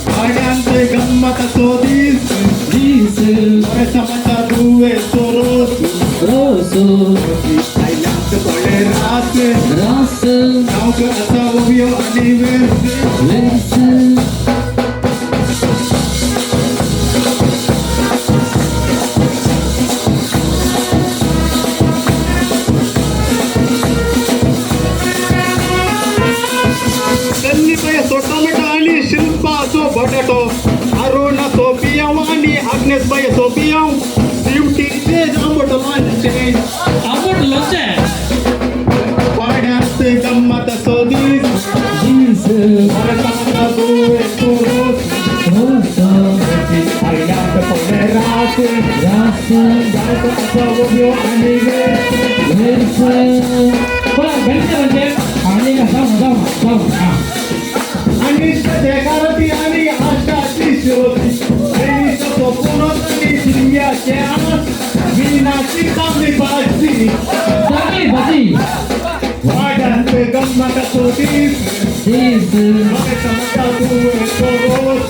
Speaker 5: वाड्यांत गम्मत सोदीस वर्षामध्ये दुवे सोरोस आयड्यांत पडे रास गांवक असा उब्यो आणि वेस टोमॅटो आणि शिल्पाचो बटाटो अरुणाचो पियाव आणि आग्नेसबाईचो पियाव शिवटीचे आंबट लोणचे वाड्यांत गम्मत सोदीस वर्षामध्ये दुवे सोरोस आयड्यांत पडे रास गांवक असा उब्यो आणि वेस
Speaker 4: बेनकारांचे आणि
Speaker 5: आणि सध्याकाळाती आणि आशाची शोधी प्रेमीच स्वप्नोतनी जिंग्याचे आस विनाची चांगली बाजी वाड्यात गंमत होतीस मग समजा तू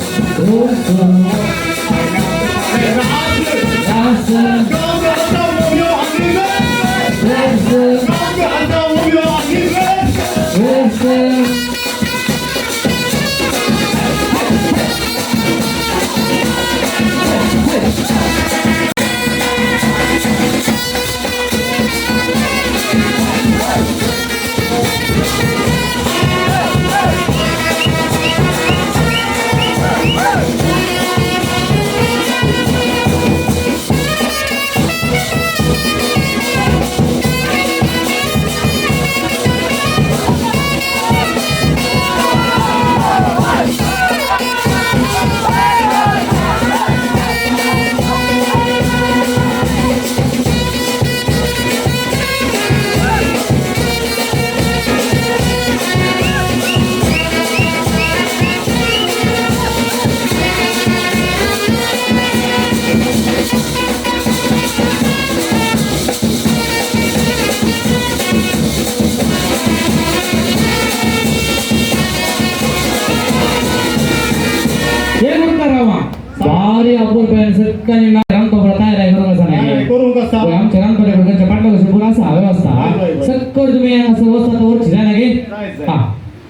Speaker 4: भारी अपूर्व सकाळी रामपडा तयार आहे बरोबर सांगितलं
Speaker 5: करू कसा
Speaker 4: आमच्या रामपड्याच्या पाठलाग पुरा व्यवस्था सक्कड तुम्ही असं व्यवस्था वर जायला गे हा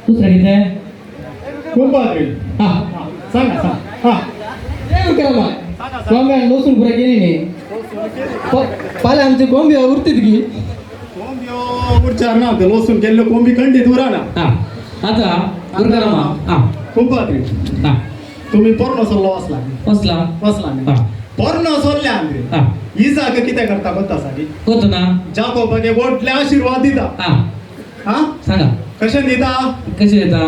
Speaker 4: दुसरं किती आहे
Speaker 5: खूप बाजरी
Speaker 4: हा
Speaker 5: सांगा सांग हा
Speaker 12: कोंब्या लोसून पुरा गेली नाही पाले आमचे कोंब्या उरतील की
Speaker 5: कोंबी उच्चार ना ते लोसून केलं कोंबी खंडी दुरा ना
Speaker 4: हा आता गुरुकारामा हा
Speaker 5: खूप बाजरी
Speaker 4: हा
Speaker 5: तुम्ही पर्ण सोल्ला
Speaker 4: बसला
Speaker 5: नाही पर्ण सोल्ल्या आंद्रे
Speaker 4: हा
Speaker 5: ही जागा किती करता बत्तासाठी
Speaker 4: होत ना
Speaker 5: जाकोबागे गोटले आशीर्वाद दिता
Speaker 4: हा
Speaker 5: हा
Speaker 4: सांगा
Speaker 5: कशे दिता
Speaker 4: कशी येता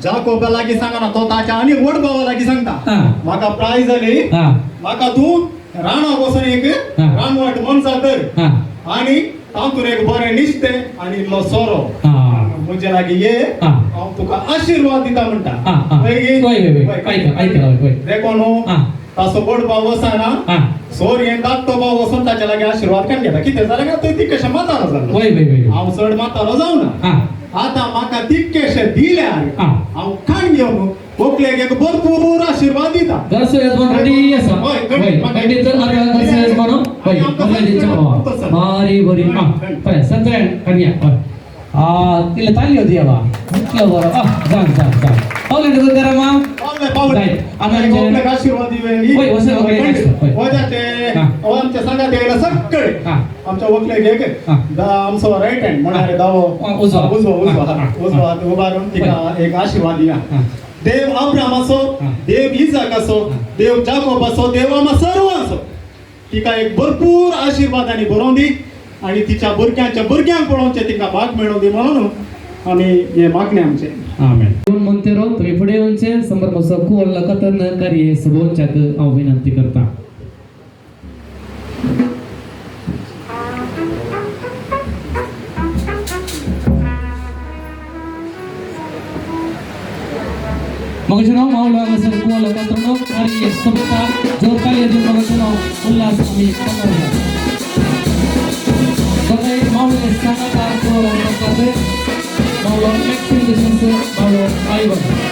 Speaker 5: जाकोबा लागी सांगा ना तो ताच्या आणि गोड भावा लागी सांगता
Speaker 4: हा
Speaker 5: माका प्राइज आली
Speaker 4: हा
Speaker 5: माका तू राणा बसून एक
Speaker 4: हा.
Speaker 5: रानवट मनसा कर
Speaker 4: हा
Speaker 5: आणि तातून एक बरे निसते आणि लो सोरो
Speaker 4: हा
Speaker 5: म्हणजे लागी ये
Speaker 4: हा.
Speaker 5: हांव तुका आशीर्वाद दिता म्हणटा
Speaker 4: हा हा
Speaker 5: होय गे?
Speaker 4: होय होय
Speaker 5: होय,
Speaker 4: होय ऐका होय
Speaker 5: देखो न्हू
Speaker 4: हा
Speaker 5: तासो गोड भाव वसाना
Speaker 4: हा
Speaker 5: सोर येतात तो भाव वसून ताच्या लागी आशीर्वाद कान घेता कितें जालें काय तो ती कशें मातालो जालो
Speaker 4: होय होय होय
Speaker 5: हांव चड मातालो जावं ना
Speaker 4: हा
Speaker 5: आता म्हाका तितकेशे दिल्यार
Speaker 4: हा.
Speaker 5: हांव खाण घेवन व्हंकलेक एक भरपूर आशीर्वाद दिता
Speaker 4: घरसो येजमान रेडी आसा
Speaker 5: होय,
Speaker 4: होय खंडीत तर आता घरसो येजमान होय कॉलेजीच्या भावा भारी बरी हा पळय सत्रेन कन्या होय तिला ताली होती बाबा म्हटलं बरं जा पावले नगर करा मा Right. आता जे-
Speaker 5: व्हंकलेक आशीर्वाद दिवे
Speaker 4: होय, वसं व्हंकलेक होय.
Speaker 5: वजा ते
Speaker 4: हा.
Speaker 5: आमच्या सांगात येयला सकळे
Speaker 4: हा
Speaker 5: आमच्या व्हंकलेक एक
Speaker 4: हा.
Speaker 5: आमचो राईट हँड म्हणाले दावो
Speaker 4: उजवा.
Speaker 5: उजवा
Speaker 4: हा, हा,
Speaker 5: उजवा हात उभा राहून तिका एक आशीर्वाद दिया
Speaker 4: हा
Speaker 5: देव अब्रामाचो
Speaker 4: हा.
Speaker 5: देव इजाकाचो
Speaker 4: हा.
Speaker 5: देव जाकोबाचो देव आम्हा सर्वांचो तिका एक भरपूर आशीर्वादांनी बरोवन दी आणि तिच्या भुरग्यांक पळोवचे तिका भाग मेळोवन दी म्हणून आम्ही हे मागणे आमचे
Speaker 4: आमेन मंतेरो तुम्ही पुढे येऊनचे संभ्रमसो कोल कतन करी सबोंचाक हांव विनंती करता मगजनो मावला मसन कोल कतनो करी सबता जो काले दिन मगजनो उल्लास आम्ही कमवला सगळे मावले सांगता कोल कतन मावला मॅक्सिम दिसनसो मावला आईवन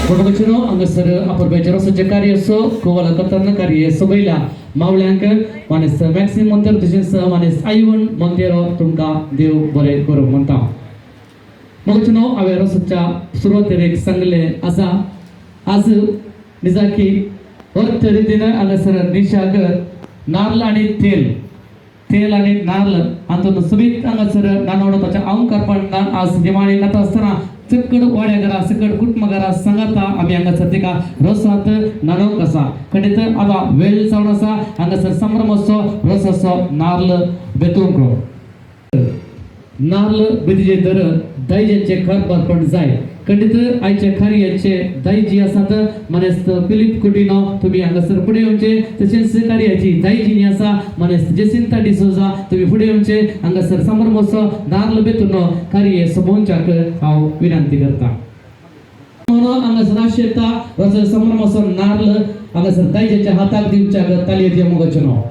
Speaker 4: बरोबरनो हांगासर अपुरबायचेर सज्ज कार्य असो कोवाला कतन कार्य सबैला मावळ्यांक मानेस मॅक्सिम मंतेर तशेंच मानेस आईवन मंतेरो तुमकां देव बरें करूं म्हणटा मगचनो हांवें रसच्या सुरवातेर एक सांगलें आसा आज निजाकी अर्थ रितीन हांगासर निशाक नाल्ल आनी तेल आनी नाल्ल हातूंत समीत हांगासर नानवडोपाच्या अवंकारपणान आज निमाणी घाता आसतना चक्कड वाड्या घरा सकड कुटुंब घरा सांगाता आमी हांगासर तिका रसात नाणवंक आसा खंडीत आता वेळ जावन आसा हांगासर संभ्रम असो रस असो नाल्ल बेतूंक नार्ल बिदजे दर दायजेचे खर बरपण जाय खंडित आयचे कार्याचे दाय जी आसात मनेस्त फिलिप कुटिनो तुम्ही हांगासर फुडें येवचे तशेंच कार्याची दाय जी आसा मनेस्त जेसिंता डिसोजा तुम्ही फुडें येवचे हांगासर समरमोसो नार्ल बेतुनो कार्य सबोंचाक हांव विनंती करता म्हणून हांगासर आशेता रस समरमोसो नार्ल हांगासर दायजेच्या हाताक दिवच्याक तालये दिवं मोगचनो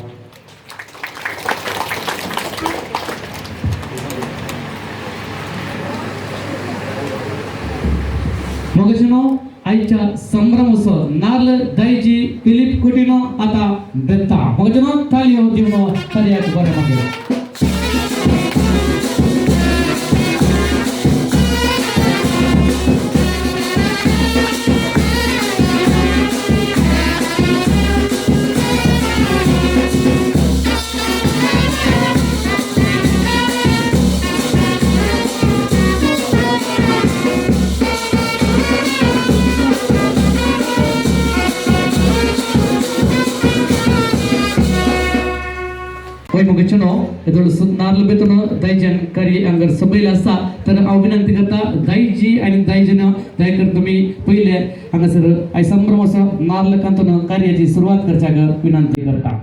Speaker 4: मोगचनो आयच्या संभ्रमोसो नार्ल दायजी फिलिप कुटिनो आता बेत्ता मोगचनो तालयो दिवनो तालयाक बरें मागीर होय मुगेचनो एदोळ नार्ल बेतनो दायजन करी अंगर सबैल आसा तर हांव विनंती करता दायजी आनी दायजन दायकर तुम्ही पहिले हांगासर आय संभ्रमोसो नार्ल कांतोन कार्याची सुरवात करच्याक विनंती करता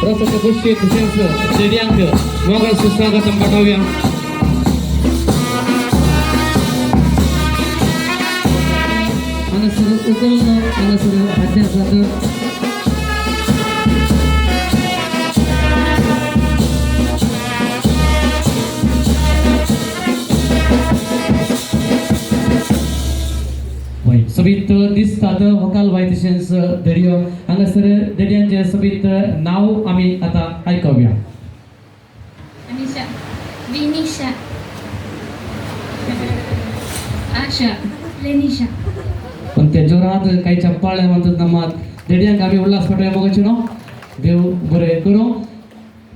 Speaker 4: रसाच्या गोष्टी स्टेडियांक मोगल सुस्वागतम पाठवूया. हांगासर उकलणं हांगासर हाड्यार जातात. सबित दिसतात व्हॉकल बाय तशेंच दर्यो हांगासर दर्यांचे सबित नाव आमी आतां आयकूया.
Speaker 10: अनिशा, विनिशा, आशा, लेनिशा.
Speaker 4: पण त्या जोरात काही चप्पाळे म्हणतात नमात दर्यांक आमी उल्हास पाठवया मगचे न्हू. देव बरें करूं.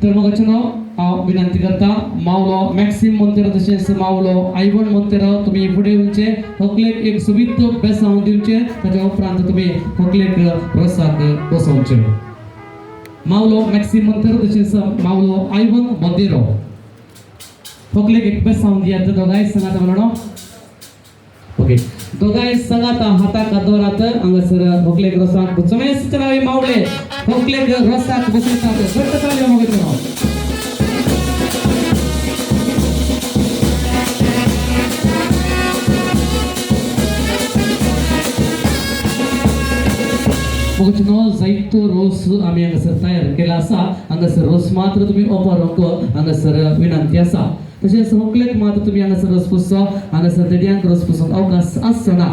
Speaker 4: तर मगचे न्हू हांव विनंती करता मावलो मॅक्सिम मोंतेरो तशेंच मावलो आयवण मोंतेरो तुमी फुडें येवचे. व्हंकलेक एक सुबित बेसांव दिवचे. ताच्या उपरांत तुमी व्हंकलेक रोसाक बसोवचे. मावलो मॅक्सिम मोंतेरो तशेंच मावलो आयवण मोंतेरो व्हंकलेक एक बेसांव दियात. दोगांय सांगात म्हणून ओके दोगांय सांगात हाताक दोरात हांगासर व्हंकलेक रोसाक बसोवचे. चलावे मावले व्हंकलेक रोसाक बसयतात. घट्ट ताळयो मगचे न्हू. जायतो रोस आमी हांगासर तयार केला आसा. हांगासर रोस मात्र तुमी ओपारोंक हांगासर विनंती आसा. तशेंच व्हंकलेक मात्र तुमी हांगासर रोस पुसचो. हांगासर दर्यांक रोस पुसूंक अवकाश आसचो ना.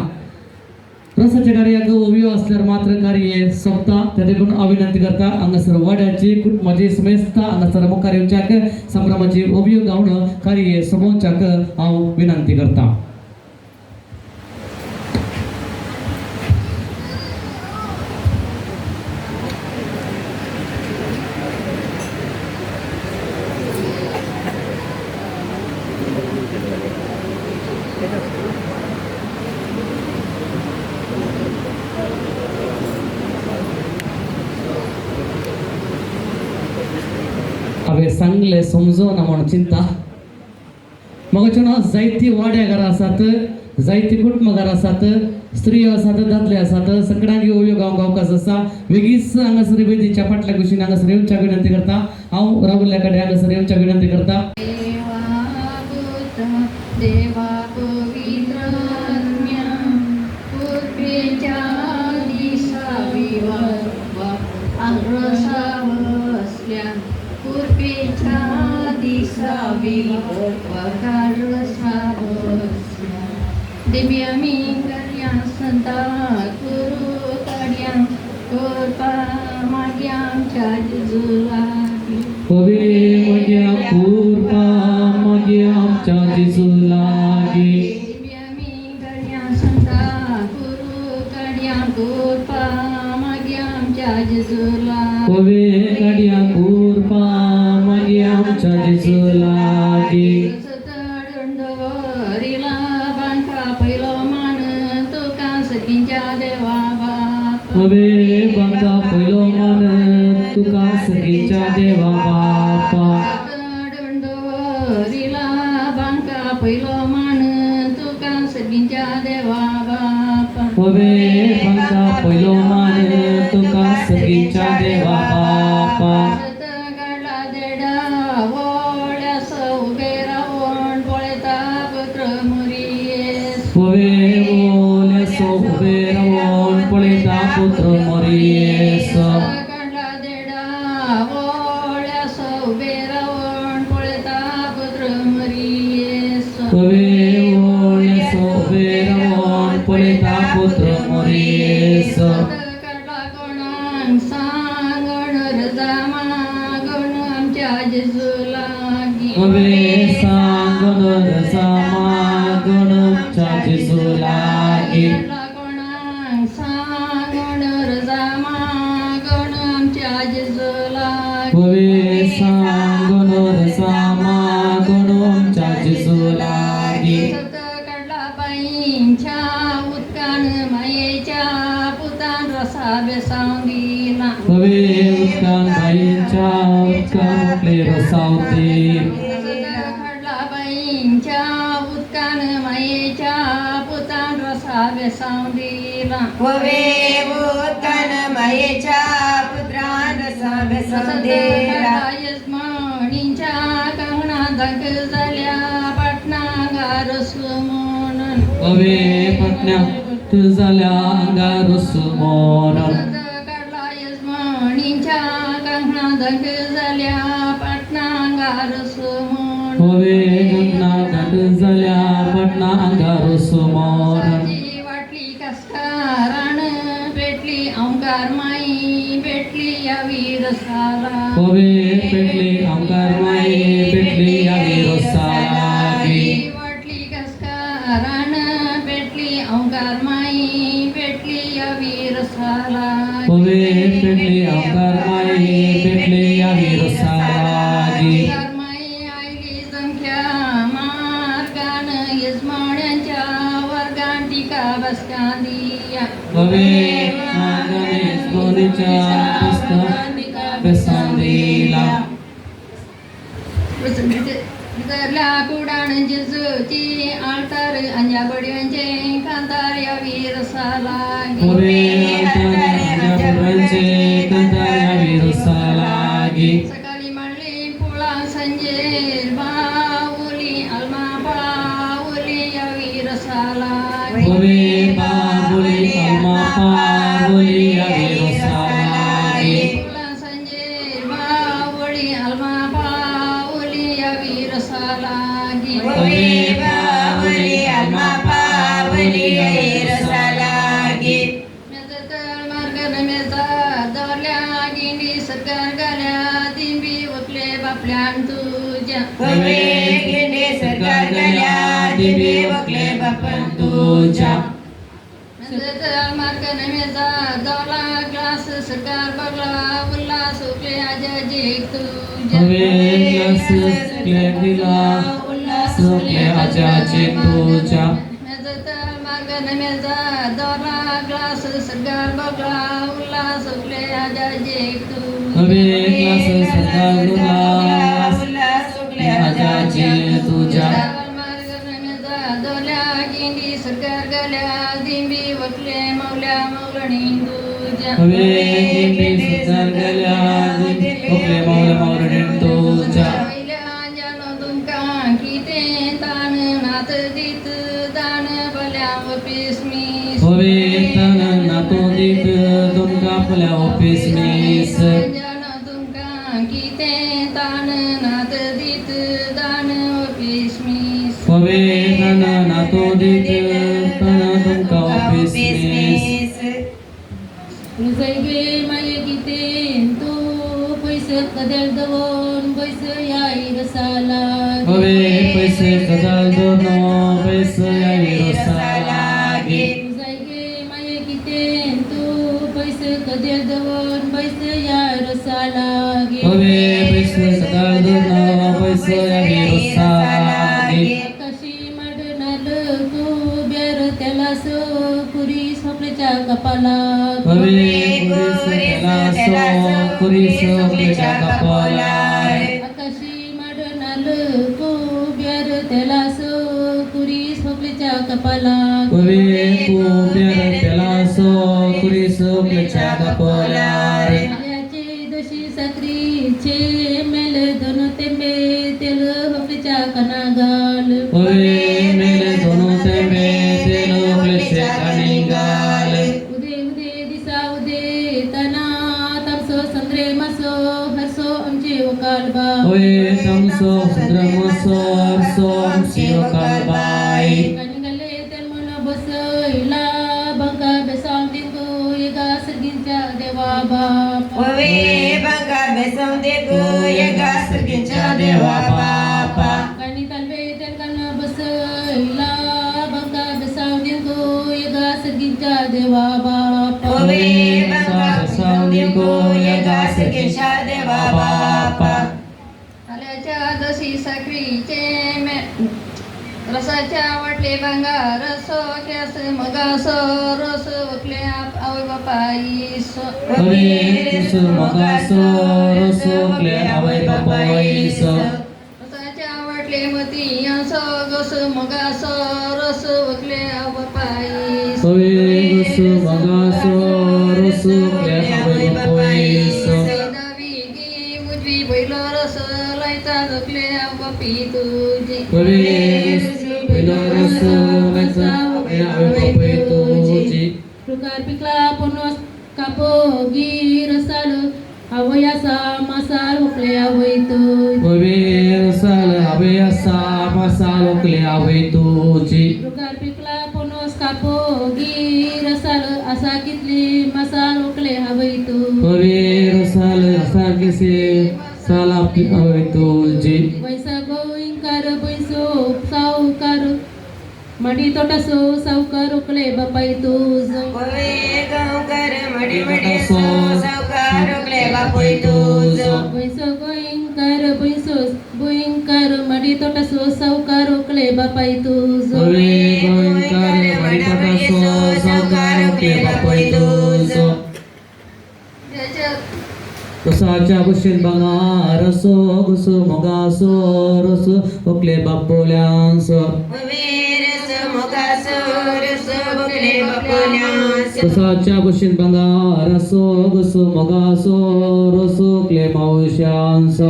Speaker 4: रोसाच्या कार्याक ओवियो असल्यार मात्र कार्य सोंपता. त्या देखून हांव विनंती करता हांगासर वाड्याची कुटुंबाची समेस्त हांगासर मुखार येवच्याक संभ्रमाची ओवियो गावन कार्य सोंपोवच्याक हांव विनंती करता. हांवें सांगलें समजोना म्हण चिंता. मगचे न्हू जायतीं वाड्या घरां आसात. जायतीं कुटुंब घरां आसात. स्त्रियो आसात दादले आसात. सगळ्यांक ओवियो गावंक अवकाश आसा. बेगीच हांगासर वेदीच्या फाटल्या कुशीन हांगासर येवच्याक विनंती करता. हांव राहुल्या कडेन हांगासर येवच्याक विनंती करता.
Speaker 8: देवा पवित्र पूर्वेच्या दिसावीवर आग्रसा बसल्या पूर्वेच्या दिसावीवर आग्रसा बसल्या दिव्या मी कार्या संता गुरु कार्या कोपा माग्या आमच्या जेजुला
Speaker 4: पवे मग्या पूर्वा मग्या आमच्या जेजुला
Speaker 8: दिव्या मी कार्या संता गुरु कार्या कोपा माग्या आमच्या जेजुला
Speaker 4: पवे कार्या पूर्वा मग्या आमच्या जेजुला
Speaker 8: दंडवरीला बांका पहिलो मान तुका सखींच्या देवा बापा
Speaker 4: पवे बांका पहिलो मान तुका सखींच्या देवा बापा
Speaker 8: दंडवरीला बांका पहिलो मान तुका सखींच्या देवा बापा
Speaker 4: पवे बांका पहिलो मान तुका सखींच्या देवा बापा
Speaker 8: गडला देडा वोळ्यास उबे रावण पळयता पुत्र मुरियेस
Speaker 4: पवे ओल्यासो उबे रावण पळयता पुत्र मोरियेस
Speaker 8: गडला देडा वोळ्यास उबे रावण पळयता पुत्र मुरियेस
Speaker 4: पवे ओल्यासो उबे रावण पळयता पुत्र मोरियेस
Speaker 8: कडला कोणाक सांगण रजा मागण आमच्या जेजू लागी
Speaker 4: पवे सांगण रजा मागण आमच्या जेजू लागी
Speaker 8: कडला कोणाक सांगण रजा मागण आमच्या जेजू लागी
Speaker 4: पवे सांगण रजा मागण आमच्या जेजू लागी
Speaker 8: कडला बाईंच्या उदकान मायेच्या पुतान रसा बेसांव दिला
Speaker 4: पवे उदकान बाईंच्या उदकान आपले रसावती
Speaker 8: कडला बाईंच्या उदकान मायेच्या पुतान रसा बेसांव दिला
Speaker 6: ववे उदकान मायेच्या पुत्रान बेसंदेला
Speaker 8: यजमानींच्या कंगणा दाखल झाल्या पाटणागार सुमन
Speaker 4: अवे पटण्यात झाल्या अंगार सुमोन
Speaker 8: काढला यजमानींच्या कंगणा दाखल झाल्या पाटणागार सुमन
Speaker 4: अवे गंगा घाट झाल्या पटना अंगार सुमोन
Speaker 8: वाटली कसकारान भेटली ओंकार माई भेटली या वीरसाला
Speaker 4: अवे पेटली अंगार माई भेटली या वीरसालागी
Speaker 8: वाटली कसकारान भेटली ओंकार माई भेटली या वीरसाला
Speaker 4: अवे पेटली अंगार माई भेटली या वीरसालागी
Speaker 8: माई आईली संख्या मार्गान यजमान्यांच्या वर्गान टिका बसकांदिया
Speaker 4: अवे गणेश गोनीच्या पुस्तक बेसांदीला
Speaker 8: घरल्या कुडाण जिजूची आळतार अंजा बडव्यांचे कांतार या वीरसाला
Speaker 4: अवे कंटाळ्या वीरसालागी
Speaker 8: सकाळी म्हणली पोळा संजे बावली अलमा बावली या वीरसाला
Speaker 4: अवे बाबुली अम्मा पाबुली या वीरसालागी
Speaker 8: पोळा संजे बावली अलमा बावली या वीरसाला
Speaker 4: अवे बाबुली अम्मा पाबुली या वीरसालागी
Speaker 8: सरकार गाल्या दिंबी वकले बापल्यान तुझ्या
Speaker 6: सरकार गल्या दिवे वकले बापन तुझ्या
Speaker 8: मार्ग नमेचा दौला ग्लास सरकार बगला उल्हास उकले आजाजी तुझ्या
Speaker 4: अवे दिला सुखले आजाचे तुझ्या
Speaker 8: मार्ग नमेचा दौला ग्लास सरकार बगला उल्हास उकले आजाजी तुझ्या
Speaker 4: अवे क्लास सदा सुखले आजाचे तुझ्या
Speaker 8: दोल्या गिंडी सरकार गल्या दिंबी वकले मौल्या मौलणी तुझ्या
Speaker 4: अवे दिंडी सुचार गल्या ओकले मौला मौलणी तुझ्या
Speaker 8: जानो तुमका किते तान नात दीत दान बल्या वपिस्मी
Speaker 4: अवे तन नातो दीत तुमका आपल्या ऑफिस मीस
Speaker 8: जानो तुमका किते तान नात दीत दान वपिस्मी
Speaker 4: अवे तन नातो दीत तन तुमका ऑफिस मीस
Speaker 8: रुजैगे माये गीते तू पैसे कदेल दवोन पैसे याई रसाला
Speaker 4: अवे पैसे कदाल दोनो पैसे या विरोसालागी
Speaker 8: रुजैगे माये गीते तू पैसे कदेल दवोन पैसे याई रसाला
Speaker 4: अवे पैसे कदाल दोनो पैसे या विरोसालागी
Speaker 8: कशी मडनाल तू बेर त्याला सो पुरी सोपल्याच्या कपाला
Speaker 4: अवे कुरी सोपल्याच्या कपालार
Speaker 8: आकाशी मडनाल तू बेर त्याला सो पुरी सोपल्याच्या कपाला
Speaker 4: अवे कुब्यार त्याला सो कुरी सोपल्याच्या कपालार
Speaker 8: आल्याचे दशी साखरीचे मेल दोन तेंबे तेल होपल्याच्या कनागाल
Speaker 4: अवे मेले दोनो तेंबे तेल होपल्याच्या कनिगाल
Speaker 8: उदे उदे दिसा उदे तना तमसो संद्रे मसो हरसो आमचे वकाल बा
Speaker 4: अवे तमसो सुद्रमसो हरसो आमची वकालबाई
Speaker 8: कनिगले तेल मन बसईला बंका बेसाम दिंगो येगा सर्गींच्या देवा बाप
Speaker 6: बंगा बेसम दे गो येगा सर्गींच्या देवा बापा
Speaker 8: कनी तलवे तेल कन बसईला बंका बेसाम दिंगो येगा सर्गींच्या देवा बाप
Speaker 6: देवा बापा
Speaker 8: आल्याच्या दशी साखरीचे रसाच्या वाटले भंगार सो केस मगासो रस वकले आवय बापाई सो
Speaker 4: रस मगासो रस वकले आवय बापाई सो
Speaker 8: रसाच्या वाटले मती असो गस मगासो रस वकले आव बापाई सो
Speaker 4: रस मगासो रस वकले
Speaker 8: वकले वपी तुझे प्रकार पिकला पनोस कापो गिर साल अवयासा मसाल वकले आवैतो प्रकार पिकला पनोस कापो गिर साल असा कितली मसाल वकले आवैतो वैसा गोइंकार बैसो सावकार मडी तोटसो सावकार उकले बापाई तुझ
Speaker 6: गावकर मडी मडी सावकार उकले बापाई तुझ
Speaker 8: बैसो गोइंकार बैसो गोइंकार मडी तोटसो सावकार उकले बापाई तुझ
Speaker 4: रसाच्या भुशेन बंगा रसो गुसो मोगासो रसो ओकले बापोल्यांस रसाच्या भुशेन बंगा रसो गुसो मोगासो रसो ओकले मावश्यांस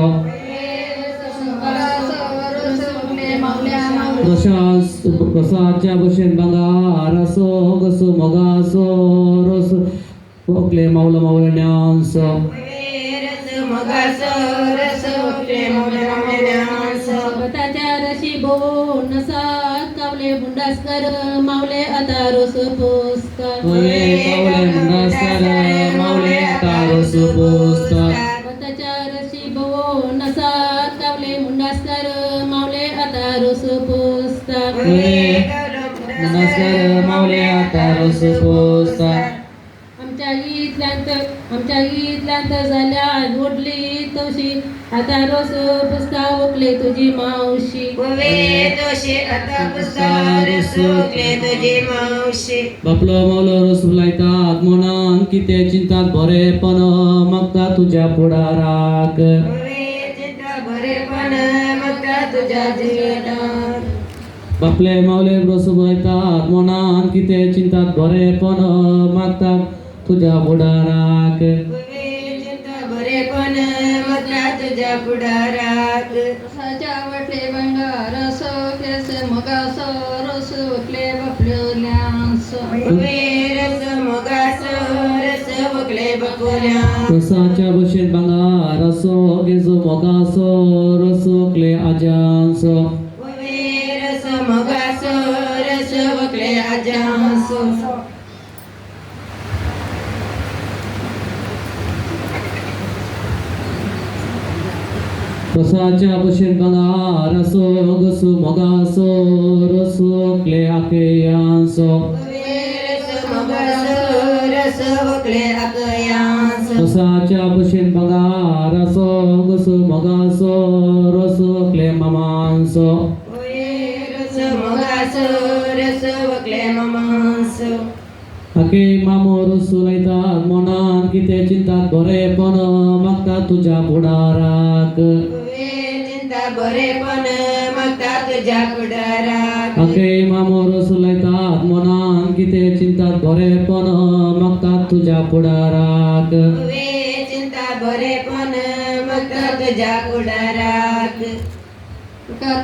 Speaker 4: रसाच्या भुशेन बंगा रसो गुसो मोगासो रसो ओकले मावला मावल्यांस
Speaker 8: बताच्या रशी भो नसात कावले बुंडासकर मावले आता रोस पोस्कर बताच्या रशी भो नसात कावले मुंडासकर मावले आता रोस पोस्कर आमच्या इथल्यांत जाल्या ओढली तवशी आता रोस पुस्ता ओकले तुझी मावशी
Speaker 4: बापलो मावलो रोस लायतात मनान किते चिंतात बरेपण मागता तुझ्या पुढाराक बापले मावले रोस लायतात मनान किते चिंतात बरेपण मागतात तुझ्या पुढाराक
Speaker 6: तुझ्या पुढाराक
Speaker 8: रसाच्या वाटले बंगार रसो केस मगासो रस वकले बापल्यांस
Speaker 4: रसाच्या भुशेन बंगा रसो गेजो मोगासो रसो ओकले आजांस रसाच्या भुशेन बंगा रसो गसो मोगासो रसो ओकले आकेयांस रसाच्या भुशेन बंगा रसो गसो मोगासो रसो ओकले मामांस आके मामो रसो लायतात मनान किते चिंतात बरेपण मागतात तुझ्या पुढाराक आके मामो रसो लायतात मनान किते चिंतात बरेपण मागतात तुझ्या पुढाराक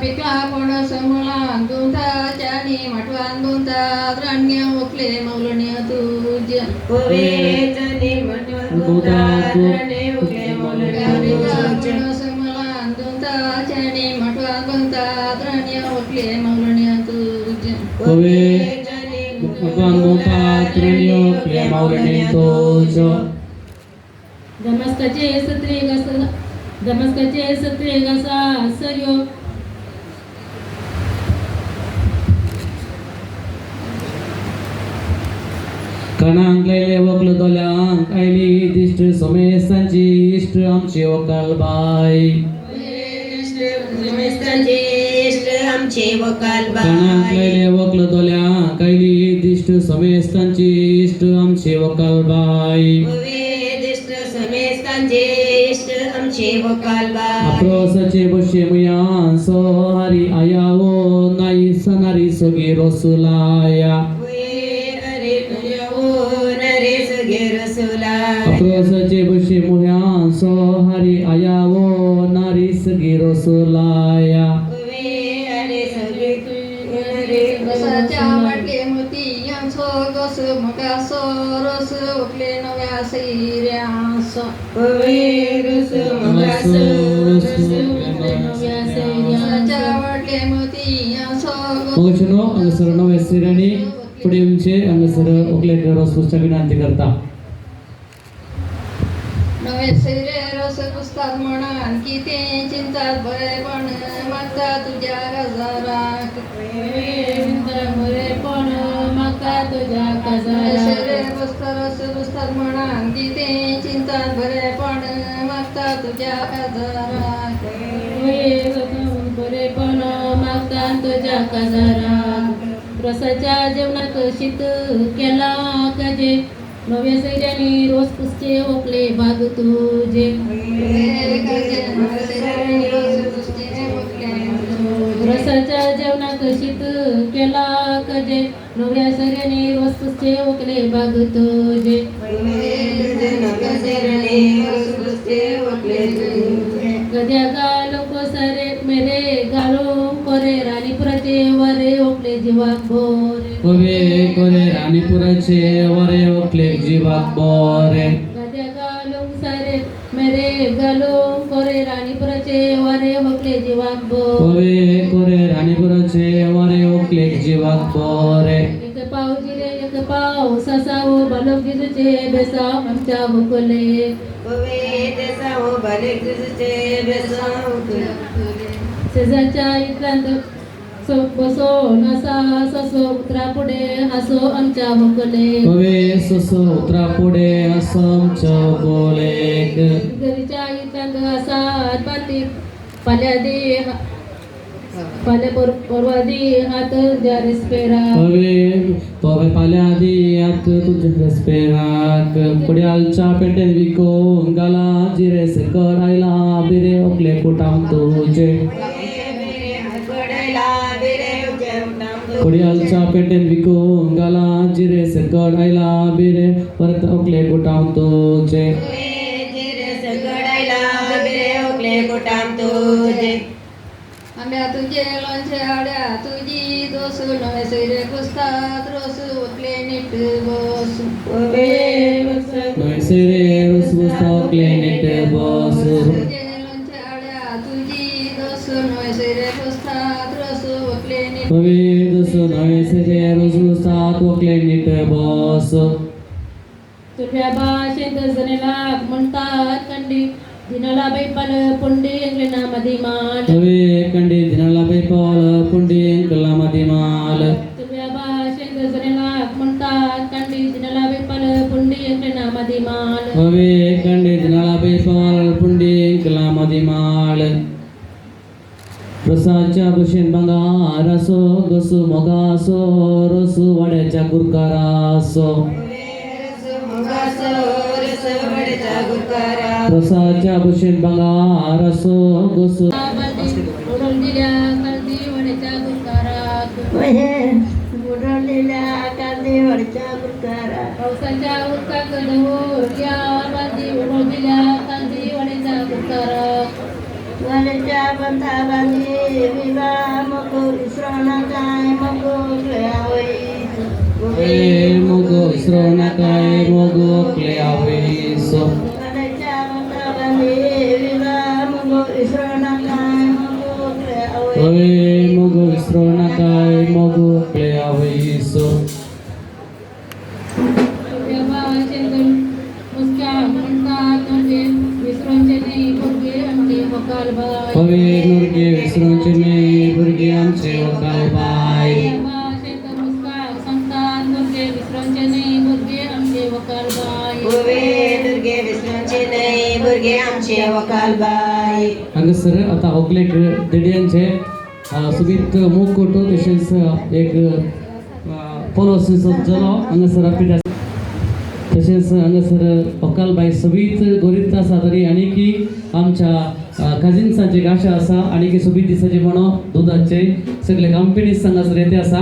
Speaker 8: पिकला पणस मुळान दुधाच्यानी मठवान दुधात राण्य ओकले मौलण्य तुझ्या पणस मुळान दुधाच्यानी मठवान दुधात राण्य ओकले मौलण्य तुझ्या दमस्काचे सत्रे घसा सर्यो
Speaker 4: कणांक लायले वकल दोल्यांक आयली दिश्ट सोमेस्तांची इश्ट आमची वकाल बाई कणांक लायले वकल दोल्यांक आयली दिश्ट सोमेस्तांची इश्ट आमची वकाल बाई अप्रोसाचे बशे मुयान सोहारी आयाओ नाई सनारी सगे रसुलाया अप्रोसाचे बशे मुयान सोहारी आयाओ नारी सगी रसोलाया
Speaker 8: रसाच्या वाटले मोती यांचो गस मगासो रस उकले नव्या सैर्यास रस मगासो रस उकले नव्या सैर्याच्या वाटले मोती यांचो
Speaker 4: मोगचनो अंगसर नव्या सैर्यानी पुढे उंचे अंगसर उकले रसपूसच्या विनंती करता
Speaker 8: नवे सैरे रस पुसतात म्हणा की ते चिंतात बरे पण मागता तुझ्या गजाराक बरे पण मागता तुझ्या गजाराक सैरे रस पुसतात म्हणा की ते चिंतात बरे पण मागता तुझ्या गजाराक बरे पण मागता तुझ्या गजाराक रसाच्या जेवणात शीत केला कजे नव्या सैर्याने रोज पुसचे ओकले भाग तुझे रसाच्या जेवणात शीत केला कजे नव्या सैर्याने रोज पुसचे ओकले भाग तुझे गद्या गालो कोसरे मेरे गालो कोरे राणीपुराचे वरे ओकले जीवाक बोरे
Speaker 4: कोरे राणीपुराचे वरे ओकले जीवाक बोरे
Speaker 8: गद्या गालो सारे मेरे गालो कोरे राणीपुराचे वरे ओकले जीवाक बोरे
Speaker 4: कोरे राणीपुराचे वरे ओकले जीवाक बोरे
Speaker 8: एक पाव जिरे एक पाव ससाव बालक जिजूचे बेसाव आमच्या हुकले शेजारच्या इतरांत बसो नसा ससो उतरा पुढे हसो आमच्या हुकले
Speaker 4: ससो उतरा पुढे हसो आमच्या बोले
Speaker 8: घरीच्या इतरांत असात पाती पाल्या दे पाल्या परवादी हात जारेस पेरा
Speaker 4: पवे पाल्या आधी हात तुझ्या रेस्पेराक पुढ्यालच्या पेटेन विको गाला जिरे सकड आयला बिरे ओकले कुटाम तुझे पुढ्यालच्या पेटेन विको गाला जिरे सकड आयला बिरे परत ओकले कुटाम तुझे
Speaker 8: आंब्या तुझे लोणचे आड्या तुझी दोस नवे सैरे पुसतात रोस ओकले नीट बस
Speaker 4: नवे सैरे रोस ओकले नीट बस
Speaker 8: तुझे लोणचे आड्या तुझी दोस नवे सैरे पुसतात रोस ओकले नीट
Speaker 4: दोस नवे सैरे रोस पुसतात ओकले नीट बस
Speaker 8: तुझ्या भाषेत जनेला म्हणतात कंडी दिनाला बैपाल पुंडी अंगला मधिमाल
Speaker 4: कंडी दिनाला बैपाल पुंडी अंगला मधिमाल
Speaker 8: तुझ्या भाषेत जनेला म्हणतात कंडी दिनाला बैपाल पुंडी अंगला मधिमाल
Speaker 4: कंडी दिनाला बैपाल पुंडी अंगला मधिमाल रसाच्या भुशेन बंगार असो गसू मोगासो रसू वाड्याच्या गुरकारासो रसाच्या भुशेन बंगार असो गसू
Speaker 8: उडवलेल्या कांदी वड्याच्या गुरकारात उडवलेल्या कांदी वड्याच्या गुरकारात पावसाच्या उदकाकडे या बांधी उडवलेल्या कांदी वड्याच्या गुरकारात वड्याच्या बंधा बांधी विवा मको विसरणा काय मको
Speaker 4: मोगो विसरणा काय मोगो क्ले आवेसो मोगो विसरणा काय मोगो क्ले आवेसो नुर्गे विसरूंचे नाही भुरगे आमचे वकाल बाय हांगासर आता ओकलेक देड्यांचे सुबीत मूग कोटो तशेंच एक पोलो जालो हांगासर पिठा तशेंच हांगासर ओकालबाई सोबीत गोरीत आसा तरी आनीकी आमच्या काजिन्सांची गाशा आसा आनीकी सोबीत दिसाचे म्हणो दुधाचे सगळे कंपनीज हांगासर येते आसा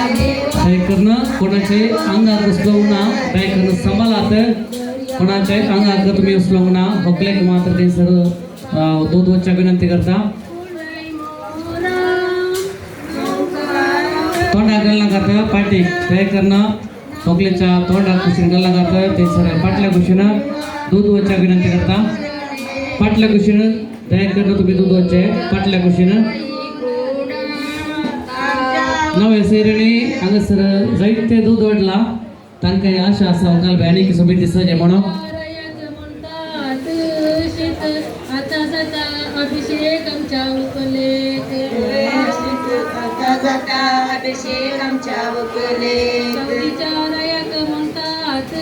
Speaker 4: काय करणं कोणाचे अंगात उचलवू ना काय करणं सांभाळात कोणाचे अंगात तुम्ही उचलवू ना होकले की मात्र ते सर्व दूध वच्चा विनंती करता तोंडा गल्ला करता पाठी काय करणं होकलेच्या तोंडा कुशीन गल्ला करता ते सर्व पाटल्या कुशीनं दूध वच्चा विनंती करता पाटल्या कुशीनं तयार करणं तुम्ही दूध वच्चे पाटल्या कुशीनं नवे सैरणी हांगासर जायते दूध वाडला तांकां आशा आसा काल भयानिक समिती सजे म्हणून
Speaker 8: आता जाता अभिषेक आमच्या उकलेक
Speaker 6: अभिषेक आमच्या वकलेक
Speaker 8: विचारायक म्हणतात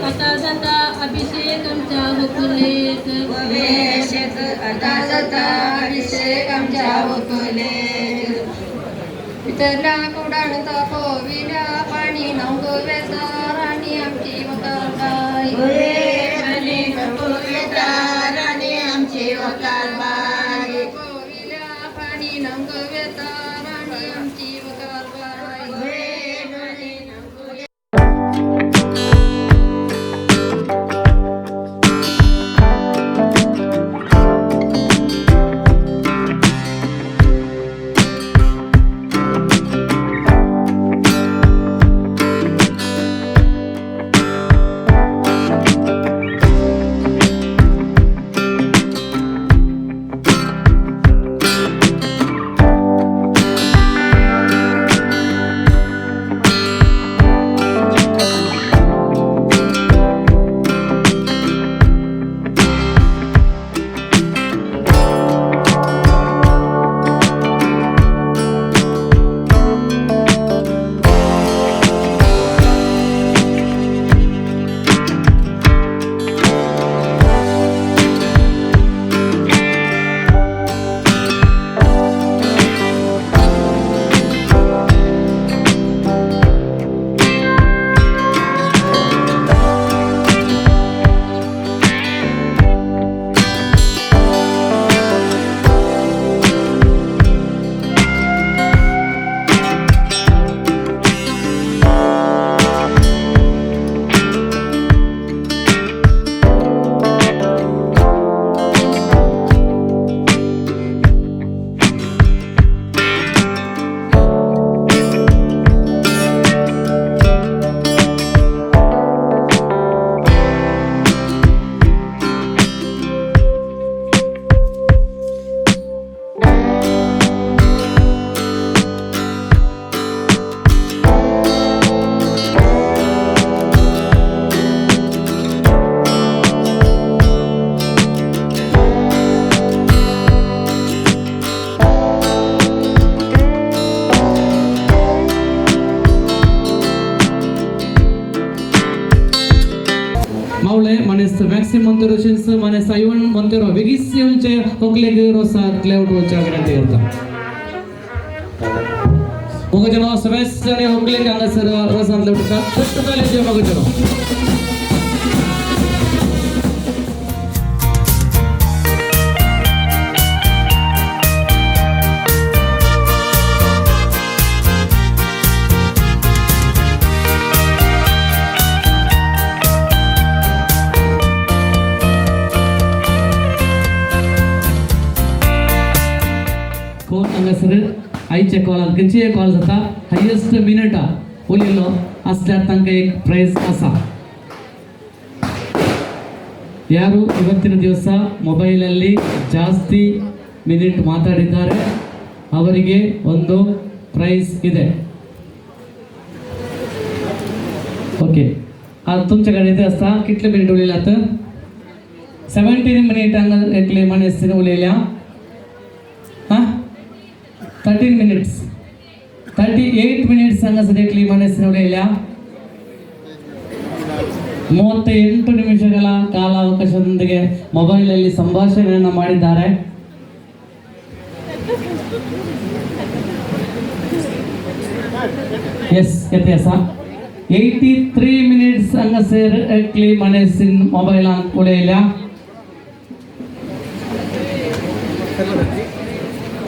Speaker 8: आता जाता अभिषेक आमच्या उकलेक
Speaker 6: अभिषेक आता जाता अभिषेक आमच्या वकलेक
Speaker 8: पितरला कुडाण तापोविल्या पाणी नंगोवेता राणी आमची वकालबाई
Speaker 6: आणि आमची वकालबाई
Speaker 8: कोविल्या पाणी नंगोवेता राणी आमची वकालबाई
Speaker 4: Maxim Montero Shins, Manes Ivan Montero, Vigisium Che, Oklegi Rosa, Cloud Chagranta. Mogajano, Sebastian Oklegi and the Rosan Lutka, just the village of Mogajano. आईच्या कॉलात खंयचीय कॉल जाता हायेस्ट मिनिटा उलयलो असल्यार तांकां एक ಪ್ರೈಸ್ आसा ಯಾರು ಇವತ್ತಿನ ದಿವಸ ಮೊಬೈಲಲ್ಲಿ ಜಾಸ್ತಿ ಮಿನಿಟ್ ಮಾತಾಡಿದ್ದಾರೆ ಅವರಿಗೆ ಒಂದು ಪ್ರೈಸ್ ಇದೆ ओके आज तुमच्याकडे ते असता कितले मिनिट उलयल्यात 17 मिनिटांक एकले मनीस उलयल्या 13 minutes 38 minutes ಸಂಗಸದೆಕ್ಲಿ ಮನಸ್ಸಿನೊಳೆಯ 38 ನಿಮಿಷಗಳ ಕಾಲಾವಕಾಶದೊಂದಿಗೆ ಮೊಬೈಲ್ ಅಲ್ಲಿ ಸಂಭಾಷಣೆಯನ್ನು ಮಾಡಿದ್ದಾರೆ ಎಸ್ ವ್ಯತ್ಯಾಸ 83 minutes ಸಂಗಸೆಕ್ಲಿ ಮನಸ್ಸಿನ ಮೊಬೈಲ್ ಉಳೆಯ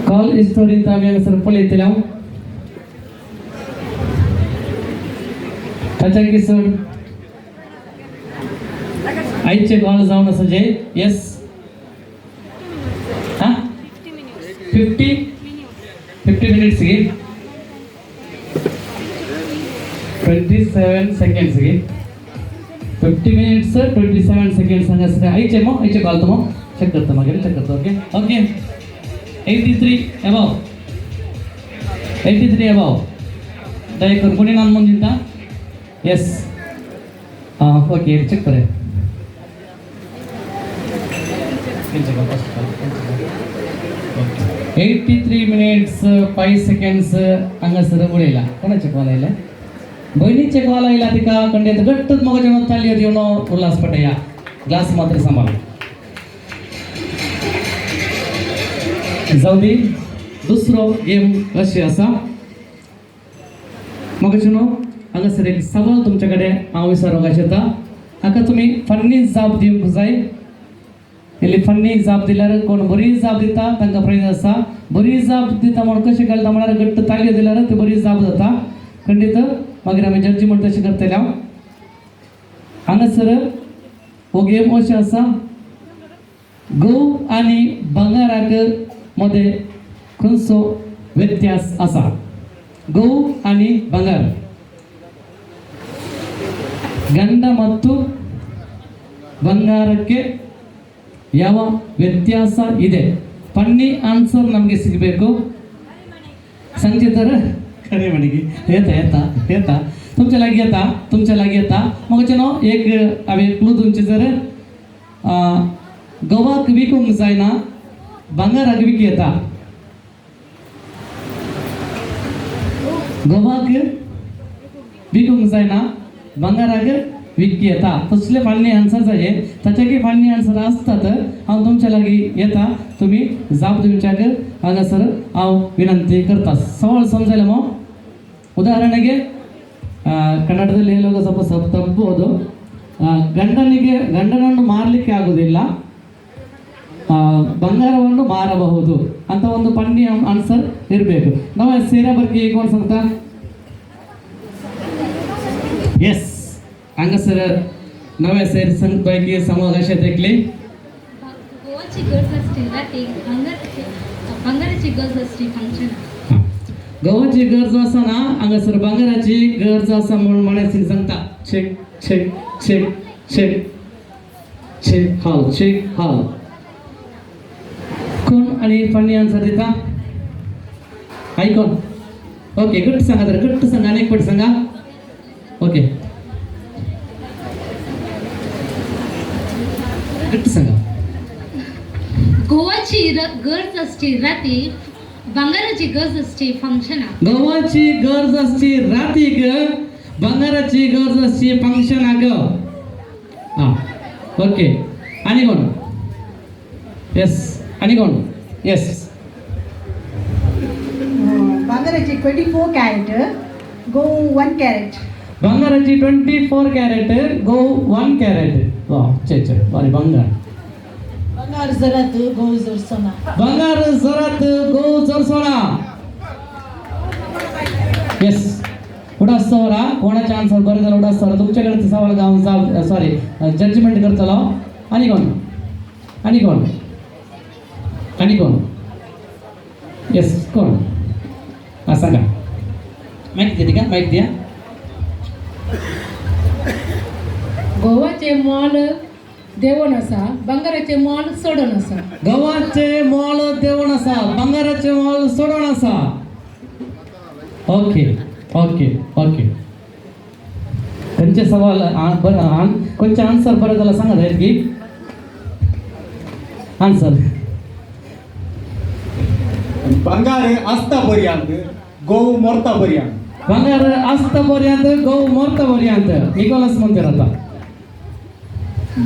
Speaker 4: कॉल स्टोरी आम्ही सरपळ येते त्याच्या सर आईचे कॉल जाऊन असं जे येस हां 50 मिनिट्स गे 27 सेकंड्स गे 50 मिनिट्स 27 सेकंड्स सांगा आईचे कॉल तो चेक करतो मग चेक करतो ओके ओके 83 अबाव दयकर कोणी ನಾನು ಮುಂದಿದ್ದ ಎಸ್ ಓಕೆ ಚೆಕ್ करे 83 मिनिट्स 5 सेकंड्स हंगसर उडयला कोणाचे कॉल आयले बहिणीचे कॉल आयला तिका खंडीत घट्टच मगाच्या मत चालली होती येऊन उल्हास पटया ग्लास मात्र सांभाळ जाऊ दे दुसरो गेम अशी असा मगाच्यानो हांगासर एक सवाल तुमच्याकडे हांव विचारूंक येता हाका तुमी फन्नी जाप दिवंक जाय इल्ली फन्नी जाप दिल्यार कोण बरी जाप दिता तांकां प्राइज आसा बरी जाप दिता म्हण कशें घालता म्हळ्यार घट्ट ताळयो दिल्यार ती बरी जाप जाता खंडीत मागीर आमी जजमेंट तशें करतले हांगासर हो गेम अशें आसा गहू आनी भांगाराक मध्ये खंयचो व्यत्यास आसा गहू आनी ಬಂಗಾರ ಗಂಡ ಮತ್ತು ಬಂಗಾರಕ್ಕೆ ಯಾವ ವ್ಯತ್ಯಾಸ ಇದೆ ಫನ್ನಿ ಆನ್ಸರ್ ನಮಗೆ ಸಿಗಬೇಕು ಸಂಚಿತರ खरे म्हणगी येता तुमच्या लागी येता मग चलो एक हांवें क्लू तुमचे जर गव्हाक विकूंक जायना भांगाराक विकी येता गव्हाक विकूंक जायना भांगाराक विकी येता तसले फाळणी आन्सर जाय ताच्याकी फाळणी आन्सर आसतात हांव तुमच्या लागीं येता तुमी जाप दिवच्याक हांगासर हांव विनंती करता सवाल समजले मो ಉದಾಹರಣೆಗೆ ಕನ್ನಡದಲ್ಲಿ ಹೇಳುವಾಗ ಸ್ವಲ್ಪ ತಪ್ಪಬಹುದು ಗಂಡನನ್ನು ಮಾರಲಿಕ್ಕೆ ಆಗುವುದಿಲ್ಲ ಬಂಗಾರವನ್ನು ಮಾರಬಹುದು ಅಂತ ಒಂದು ಫನ್ನಿ ಆನ್ಸರ್ ಇರಬೇಕು ನಾವು ಸೇರಾ ಬಗ್ಗೆ ಈಗ ಒಂದು ಸಂತ ಎಸ್ ಹಂಗ ಸರ್ नव्या सैर संघपैकी समावेशात ऐकले
Speaker 10: गोवाची गरज असते राती भांगाराची गरज असते फंक्शन
Speaker 4: गव्हाची गरज असा ना हांगासर भांगाराची गरज असा म्हणून म्हणायची सांगता check check check check check hall कोण आणि फनी आन्सर देता ऐकून ओके गट्ट सांगा तर गट्ट सांगा अनेक पट सांगा ओके गट्ट सांगा
Speaker 10: गोवाची गरज असते राती भांगाराची गरज असते फंक्शन
Speaker 4: गव्हाची गरज असते रातीक भांगाराची गरज असते फंक्शनाक हां ओके आणि कोण यस आणि कोण यस
Speaker 13: भांगाराची 24 कॅरेट गो 1 कॅरेट
Speaker 4: भांगाराची 24 कॅरेट गो 1 कॅरेट वा चे बरे भांगार
Speaker 13: ಬಂಗಾರ ಜರತ್ ಗೋ ಜರ್ಸೋಣ
Speaker 4: ಬಂಗಾರ ಜರತ್ ಗೋ ಜರ್ಸೋಣ यस उडासवरा कोणाचा आन्सर बरं झालं उडासवरा तुमच्याकडे सवाल गावून सॉरी जजमेंट करतलो आणि कोण यस कोण हा सांगा माहिती देते का माहिती द्या
Speaker 8: गोवाचे मॉल देवण असा भांगाराचे मॉल सोडून असा
Speaker 4: गव्हाचे मॉल देवण असा भांगाराचे मॉल सोडून असा ओके ओके ओके त्यांचे सवाल कोणचे आन्सर बरं झाला सांगा आहेत की आन्सर
Speaker 5: ಬಂಗಾರ असता पर्यंत गहू मरता पर्यंत
Speaker 4: भांगार आजतापर्यंत गहू मरतापर्यंत निकोलस म्हणते आता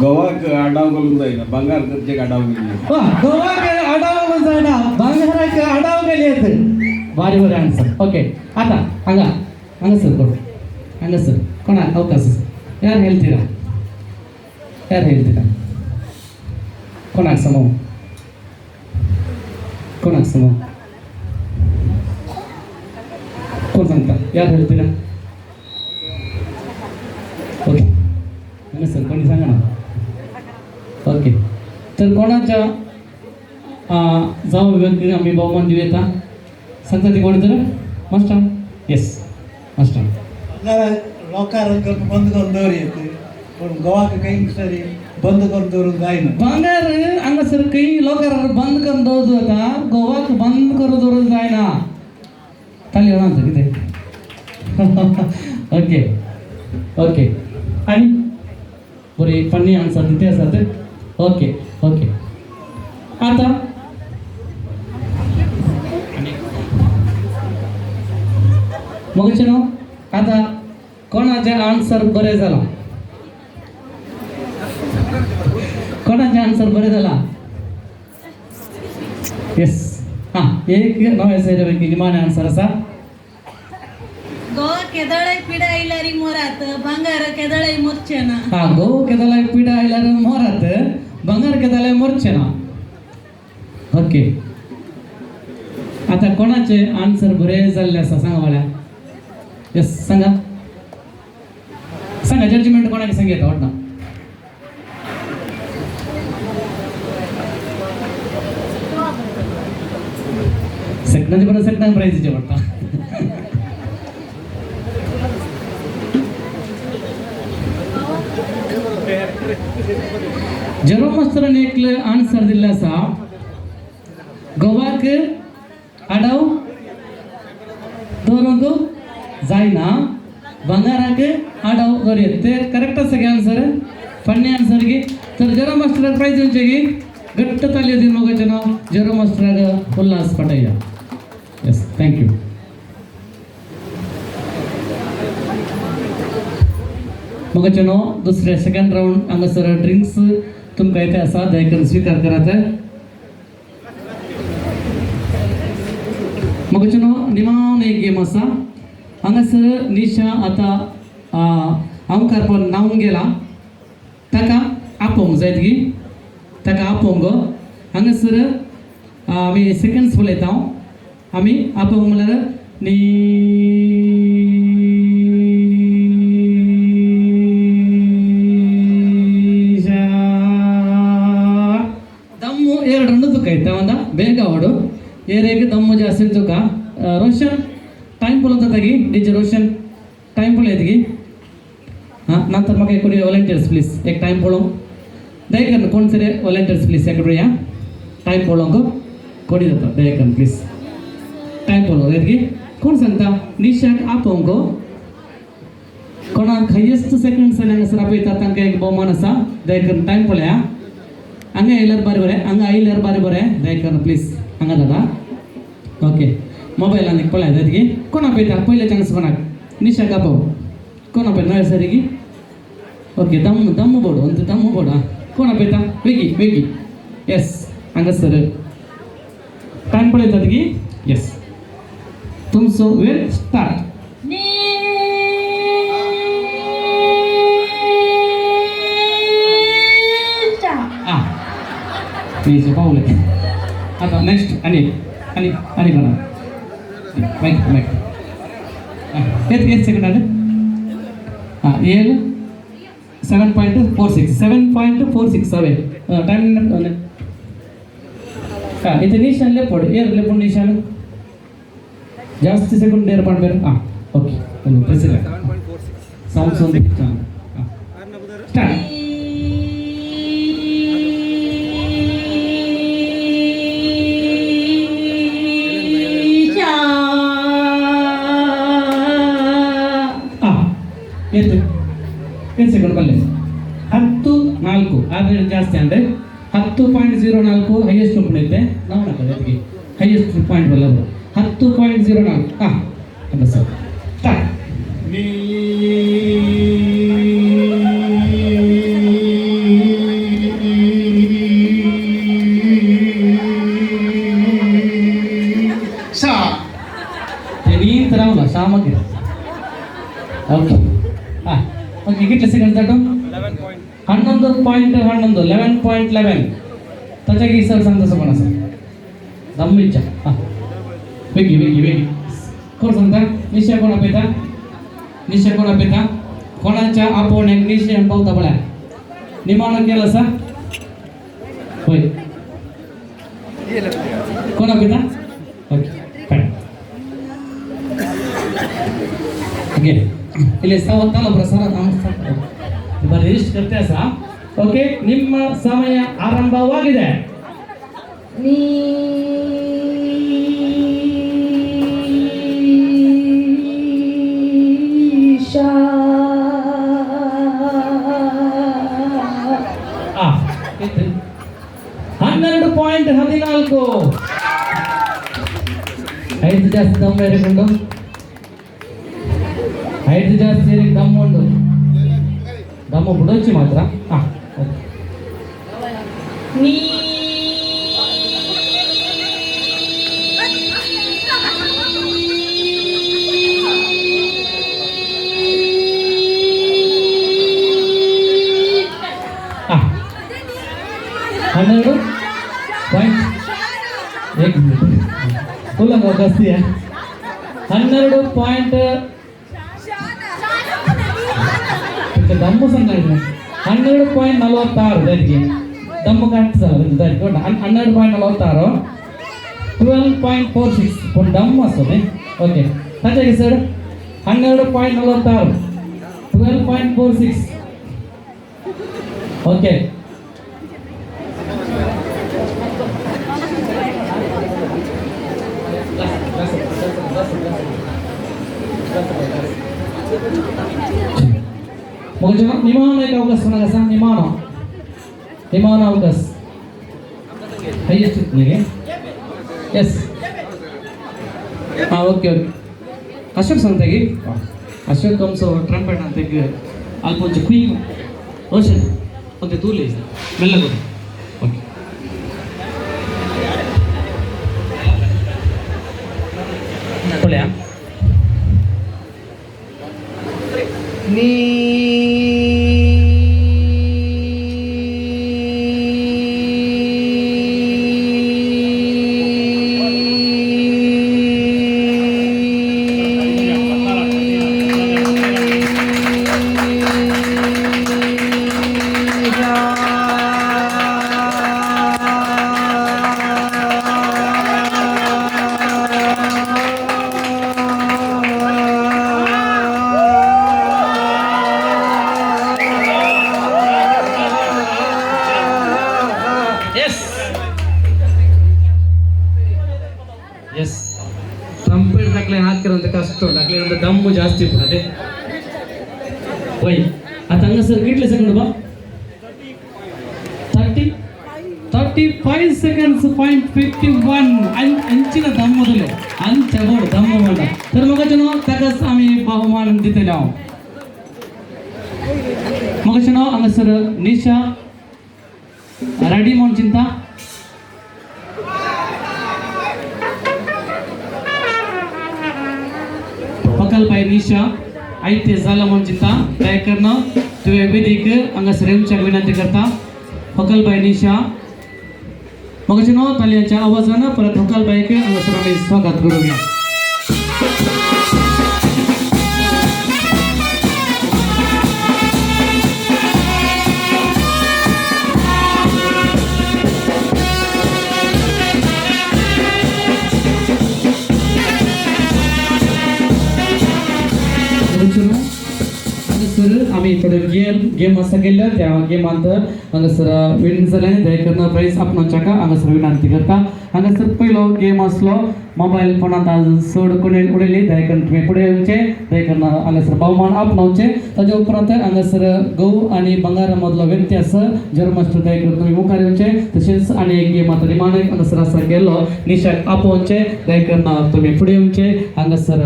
Speaker 9: गव्हाक आडाव घालून जायना भांगार जे आडाव गेली
Speaker 4: गव्हाक आडाव जायना भांगाराक आडाव गेली आहेत भारी बरे आन्सर ओके आता हांगा सर कोण हांगा सर कोणा अवकाश यार ಹೇಳ್ತೀರಾ कोणाक समो कोण सांगता यार ಹೇಳ್ತೀರಾ ओके नाही सर कोणी सांगा ना ओके तर कोणाच्या जाऊ व्यक्ती आम्ही बहुमान देऊ येता सांगता ती कोणी तर मास्टर येस मास्टर
Speaker 12: लोकांक बंद करून दवरयेत पण गोवाक काही सरी बंद करून दवरून जायना
Speaker 4: भांगार हांगासर काही लोकांक बंद करून दवरतो आता गोवाक बंद करून दवरून जायना ताली म्हणा कितें ओके ओके आणि बरी फनी आन्सर दिते आसात ओके ओके आता मगचे न्हू आता कोणाचें आन्सर बरें जालां कोणाचें आन्सर बरें जालां येस हां एक नवे सैर पैकी निमाणे आन्सर आसा
Speaker 13: गोवा केदळाय पिडा आयल्यारी मोरात भांगार केदळाय मोरचे ना
Speaker 4: हां गो केदालाय पिडा आयल्यार मोरात भांगार केदालाय मोरचे ना ओके आता कोणाचे आन्सर बरें जाल्ले आसा सांगा मला येस सांगा सांगा जजमेंट कोणाक सांगता वाटना सेकंडाचे परत सेकंड प्राइज दिचे पडटा जेरो मास्तरान एक आन्सर दिल्ले आसा गोवाक आडाव दवरूंक जायना भांगाराक आडाव दवरयत ते करेक्ट आसा गे आन्सर फन्नी आन्सर गे तर जेरो मास्टराक प्राइज दिवचे गे घट्ट तालयो दिन मोगाचें नांव जेरो मास्टराक उल्हास पटयया येस थँक्यू मोगाचें नांव दुसरे सेकंड राउंड हांगासर ड्रिंक्स तुमकां येते आसा दया करून स्वीकार करात मोगाचें नांव निमाण एक गेम आसा हांगासर निशा आतां हांव कारपण न्हांवून गेला ताका आपोवंक जाय ती ताका आपोवंक हांगासर आमी सेकंड्स पळयता आमी आपोवंक म्हळ्यार दम्मु ಎರಡು ತುಕೈತೆ ಒಂದ ಬೇಗ ಓಡು ಏರೆಗೆ ದಮ್ಮು ಜಾಸ್ತಿ ತುಕ ರೋಷನ್ टाइम पळोवता तागी डीजे रोशन टाइम पळयतगी हां नंतर म्हाका एक वॉलंटियर्स प्लीज एक टाइम पळोवंक दयकन कोण तरी वॉलंटियर्स प्लीज एक या टाइम पळोवंक कोणी जाता दयकन प्लीज टाइम पळोवंक येतगी कोण सांगता निशाक आपोवंक कोणाक हायेस्ट सेकंड्स आनी हांगासर आपयता तांकां एक भोवमान आसा दयकन टाइम पळया हांगा येयल्यार बरें हांगा आयल्यार बरें दयकन प्लीज हांगा दादा ओके मोबायलान एक पळय जाय ती कोण आपयता पयले चान्स कोणाक निशाक आपोव कोण आपयता नव्या सरीगी ओके दम्मू बोर्ड ಒಂದು दम्मू बोर्ड हां कोण आपयता वेगी येस हांगासर टाइम पळयता ती येस तुमचो वेळ स्टार्ट प्लीज पावले आता नेक्स्ट आणि कोणा माइक एक सेकंड आले हां एल 7.46 अवे टाइम हां इथे निशान लेपड निशान जास्त सेकंड डेर पण बेर हां ओके प्रेसिडेंट साउंड स्टार्ट ಎಷ್ಟು ಸೆಕೆಂಡ್ ಬಲ್ಲೆ 10-4 ಆದರೆ ಜಾಸ್ತಿ ಅಂದರೆ 10.04 ಹೈಯೆಸ್ಟ್ ಉಳಿಯುತ್ತೆ ನಾವು ಅದಕ್ಕೆ ಹೈಯೆಸ್ಟ್ ಪಾಯಿಂಟ್ ಬಲ್ಲ 10.04 ಹಾಂ ಅಲ್ಲ ಸರ್ ಸ್ಟಾರ್ಟ್ ನೀನು ರಾವಣ ಶಾಮಕ್ಕೆ ಓಕೆ ಹಾಂ ಓಕೆ कितले सेकंड जातो 11.11 ताच्या की सर सांगता सर कोणा सर दम्मीच्या हां वेगी कोण सांगता निशा कोण आपयता कोणाच्या आपण एक निश्चय पावता बळ्या निमाण केलं सा होय कोणा पिता ओके फाईन ओके ಇಲ್ಲಿ ಸಾವತ್ತಲ್ಲ ಪ್ರಸಾರ ಬರೀ ರಿಜಿಸ್ಟರ್ करते सा ಓಕೆ ನಿಮ್ಮ ಸಮಯ ಆರಂಭವಾಗಿದೆ ಹನ್ನೆರಡು ಪಾಯಿಂಟ್ 14 ಐದು ಜಾಸ್ತಿ ದಮ್ಮ ಏರಿಕೊಂಡು ಐದು ಜಾಸ್ತಿ ಏರಿ ದಮ್ಮ ಉಂಡು ದಮ್ಮ ಬಿಡೋಚಿ ಮಾತ್ರ हन्नेरडु पॉइंट एक फुल जास्ती है 12 दम्मु संघ 12.46 दाనికి दम्मु काट्साరు दाనికి 12.46 12.46 पण दम्मु వస్తుంది ఓకే సరే సార్ 12.46 12.46 ఓకే मग निमान एक अवकाश कोणा कसा निमान अवकाश हायेस्ट इतले यस हां ओके ओके अशोक सांगता की अशोक तुमचं ट्रम्पेट आणते की अल्पोंचे कुई ओशन ओके तू ले मेल्ला करू ओके बोल्या नी यस ट्रम्पेट टाकले हात कष्ट टाकले दम्मु जास्ती पडते होय आता हंगा सर कितले सेकंड बा 35 seconds point 51 अंचिन दम्मु दिले अंचवड दम्मु म्हणटा तर मग जनो ताकाच आम्ही बहुमान दितले आहो मग जनो हंगा सर निशा रेडी म्हणून चिंता पकल पाय निशा आयते झाला म्हणून चिंता तयार करणं तुझे वेदिक अंगसरेंच्या विनंती करता पकल पाय निशा मग जनो तालियांच्या आवाजानं परत पकल पायके अंगसराने स्वागत करूया सर आम्ही थोडे गेम असं केलं त्या गेमांत हांगा सर विन जाल्याने दयकरना प्राइस आपणाच्या का हांगा सर विनंती करता हांगा सर पहिलो गेम असलो मोबाईल फोनात आज चड कोणी उडयली दयकन तुम्ही पुढे येवचे दयकरना हांगा सर बहुमान आपणावचे ताजे उपरांत हांगा सर गहू आणि बंगारा मधलो व्यत्यास जन्माष्टमी दयकर तुम्ही मुखार येवचे तसेच आणि एक गेम आता निमाण हांगा सर असा केलो निशाक आपोवचे दयकरना तुम्ही पुढे येवचे हांगा सर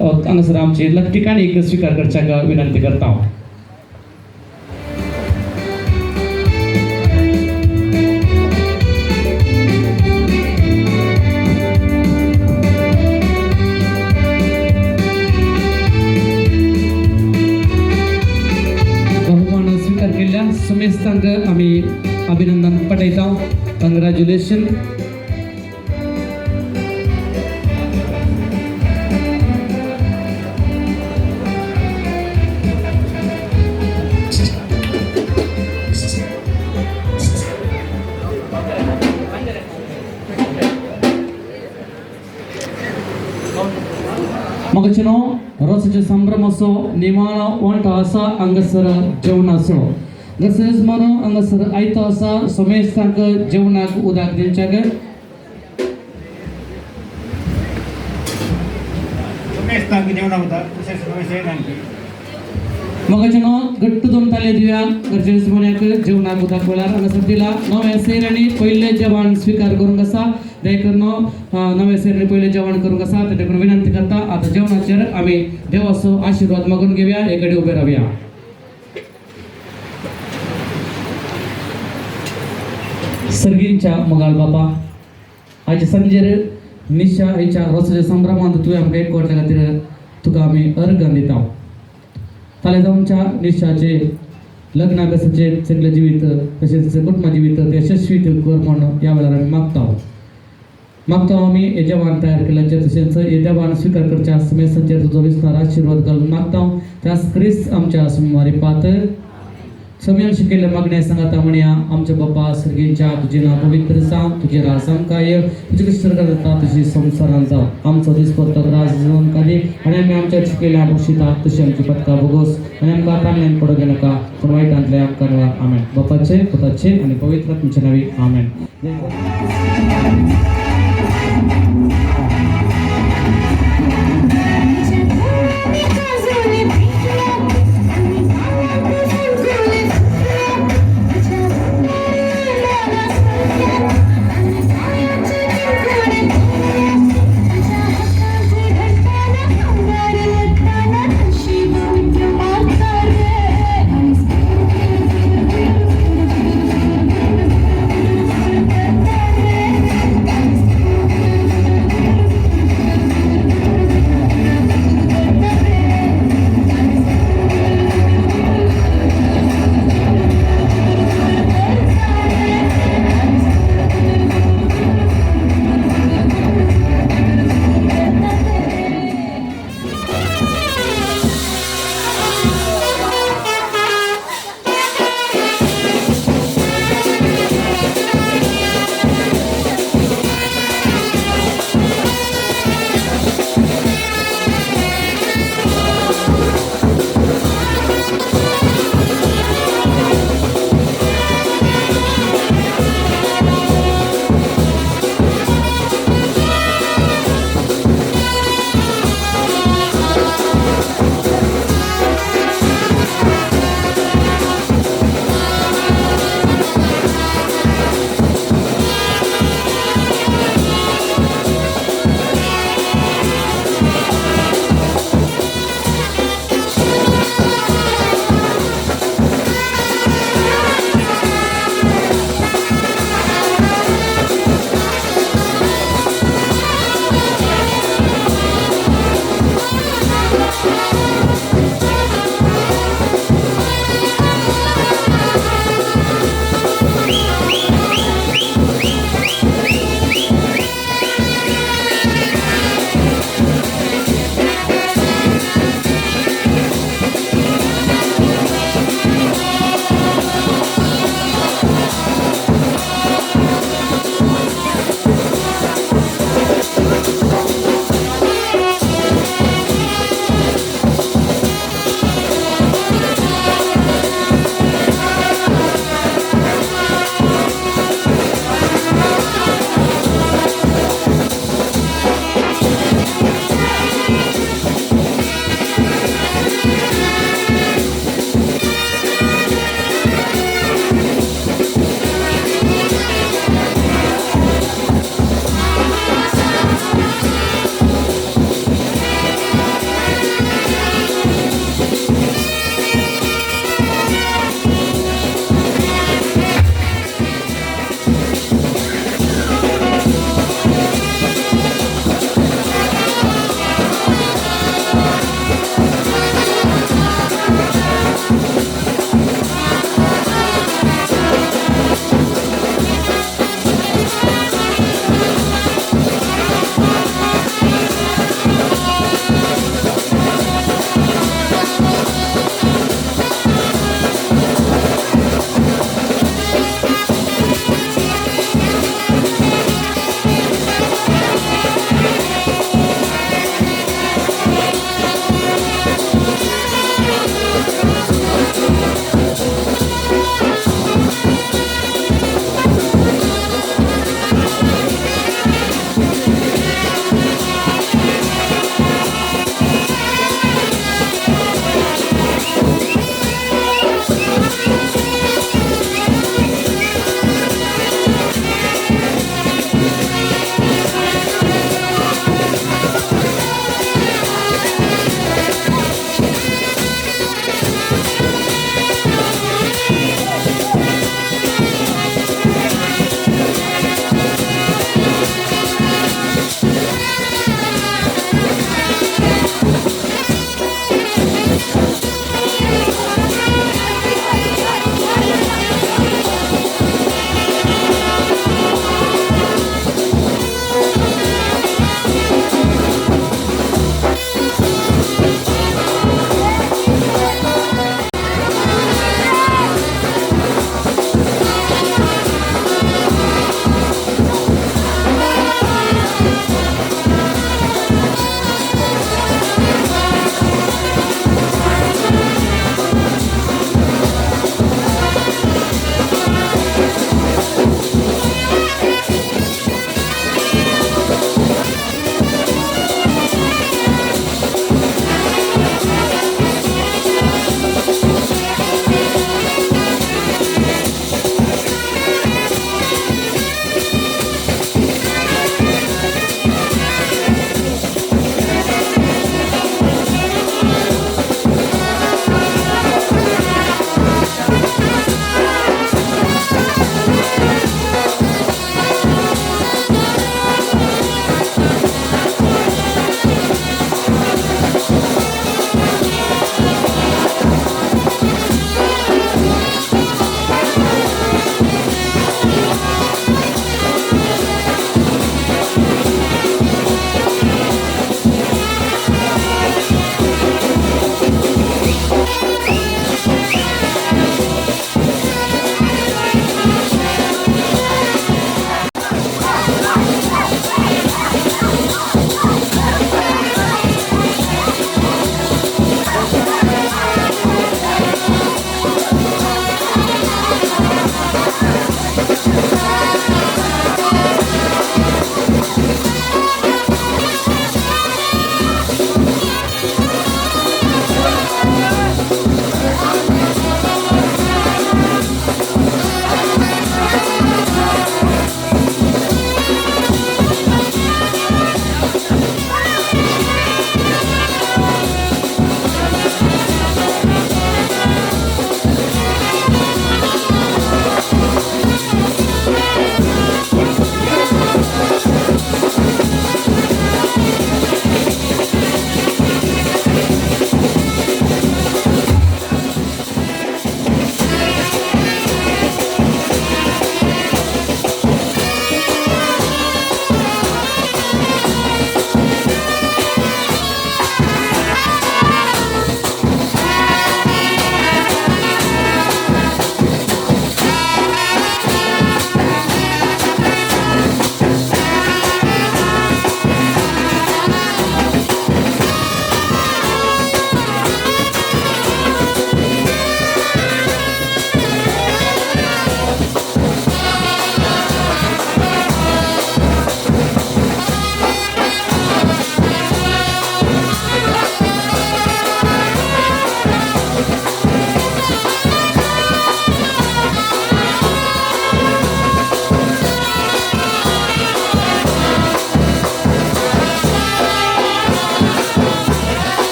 Speaker 4: हांगा सर आमची ठिकाणी एक स्वीकार करच्याक विनंती करता बहुमान स्वीकार केल्या सुमेश तांक आम्ही अभिनंदन पटयता कंग्रॅच्युलेशन ಮಗಚನೋ ರಸಜ ಸಂಭ್ರಮಸೋ ನಿಮಾನ ಒಂಟ ಹಸ ಅಂಗಸರ जेवणासो गसस मनो अंगसर आयतो असा सोमेश तांक जेवणाक उदाक दिवच्याक मगचनो घट्ट दोन ताले दिव्या गरजेस मन्याक जेवणाक उदाक वेळार हांगासर दिला नवे सेरांनी पयले जेवण स्वीकार करूंक आसा देखून नवे सेरांनी पयले जेवण करूंक आसा ते देखून विनंती करता आता जेवणाचेर आमी देवाचो आशीर्वाद मागून घेवया एकडे उबे रावया सर्गींच्या मोगाळ बापा आज संजेर निशा हेच्या रोसाच्या संभ्रमांत तुवें आमकां एक कोरल्या खातीर तुका आमी अर्घ दिता फाल्यां जावनच्या निशाचे लग्न अभ्यासाचे सगळे जिवीत तशेंच कुटुंब जिवीत ते यशस्वी कर म्हण ह्या वेळार आमी मागता आमी हे जेवण तयार केल्याचे तशेंच हे देवान स्वीकार करच्या समेसाचेर तुजो विस्तार आशिर्वाद घालून मागता त्याच क्रिस्त आमच्या सुमारी पात समयान शिकयल्ल्या मागण्या सांगाता म्हणया आमच्या बापा सर्गींच्या तुजें नांव पवित्र जावं तुजें राज आमकां तुजे कशी सरकार जाता तशी संवसारांत जावं आमचो दिसपत्तक राज जिवन कादी आनी आमी आमच्या शिकयल्या बक्षिता तशी आमची पदकां भोगोस आनी आमकां ताणल्यान पडोवंक नाका पूण वायटांतले आमकां आमेन बापाचे पुताचे आनी पवित्र आत्म्याचे नांवी आमेन
Speaker 1: Thank you.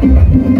Speaker 14: रे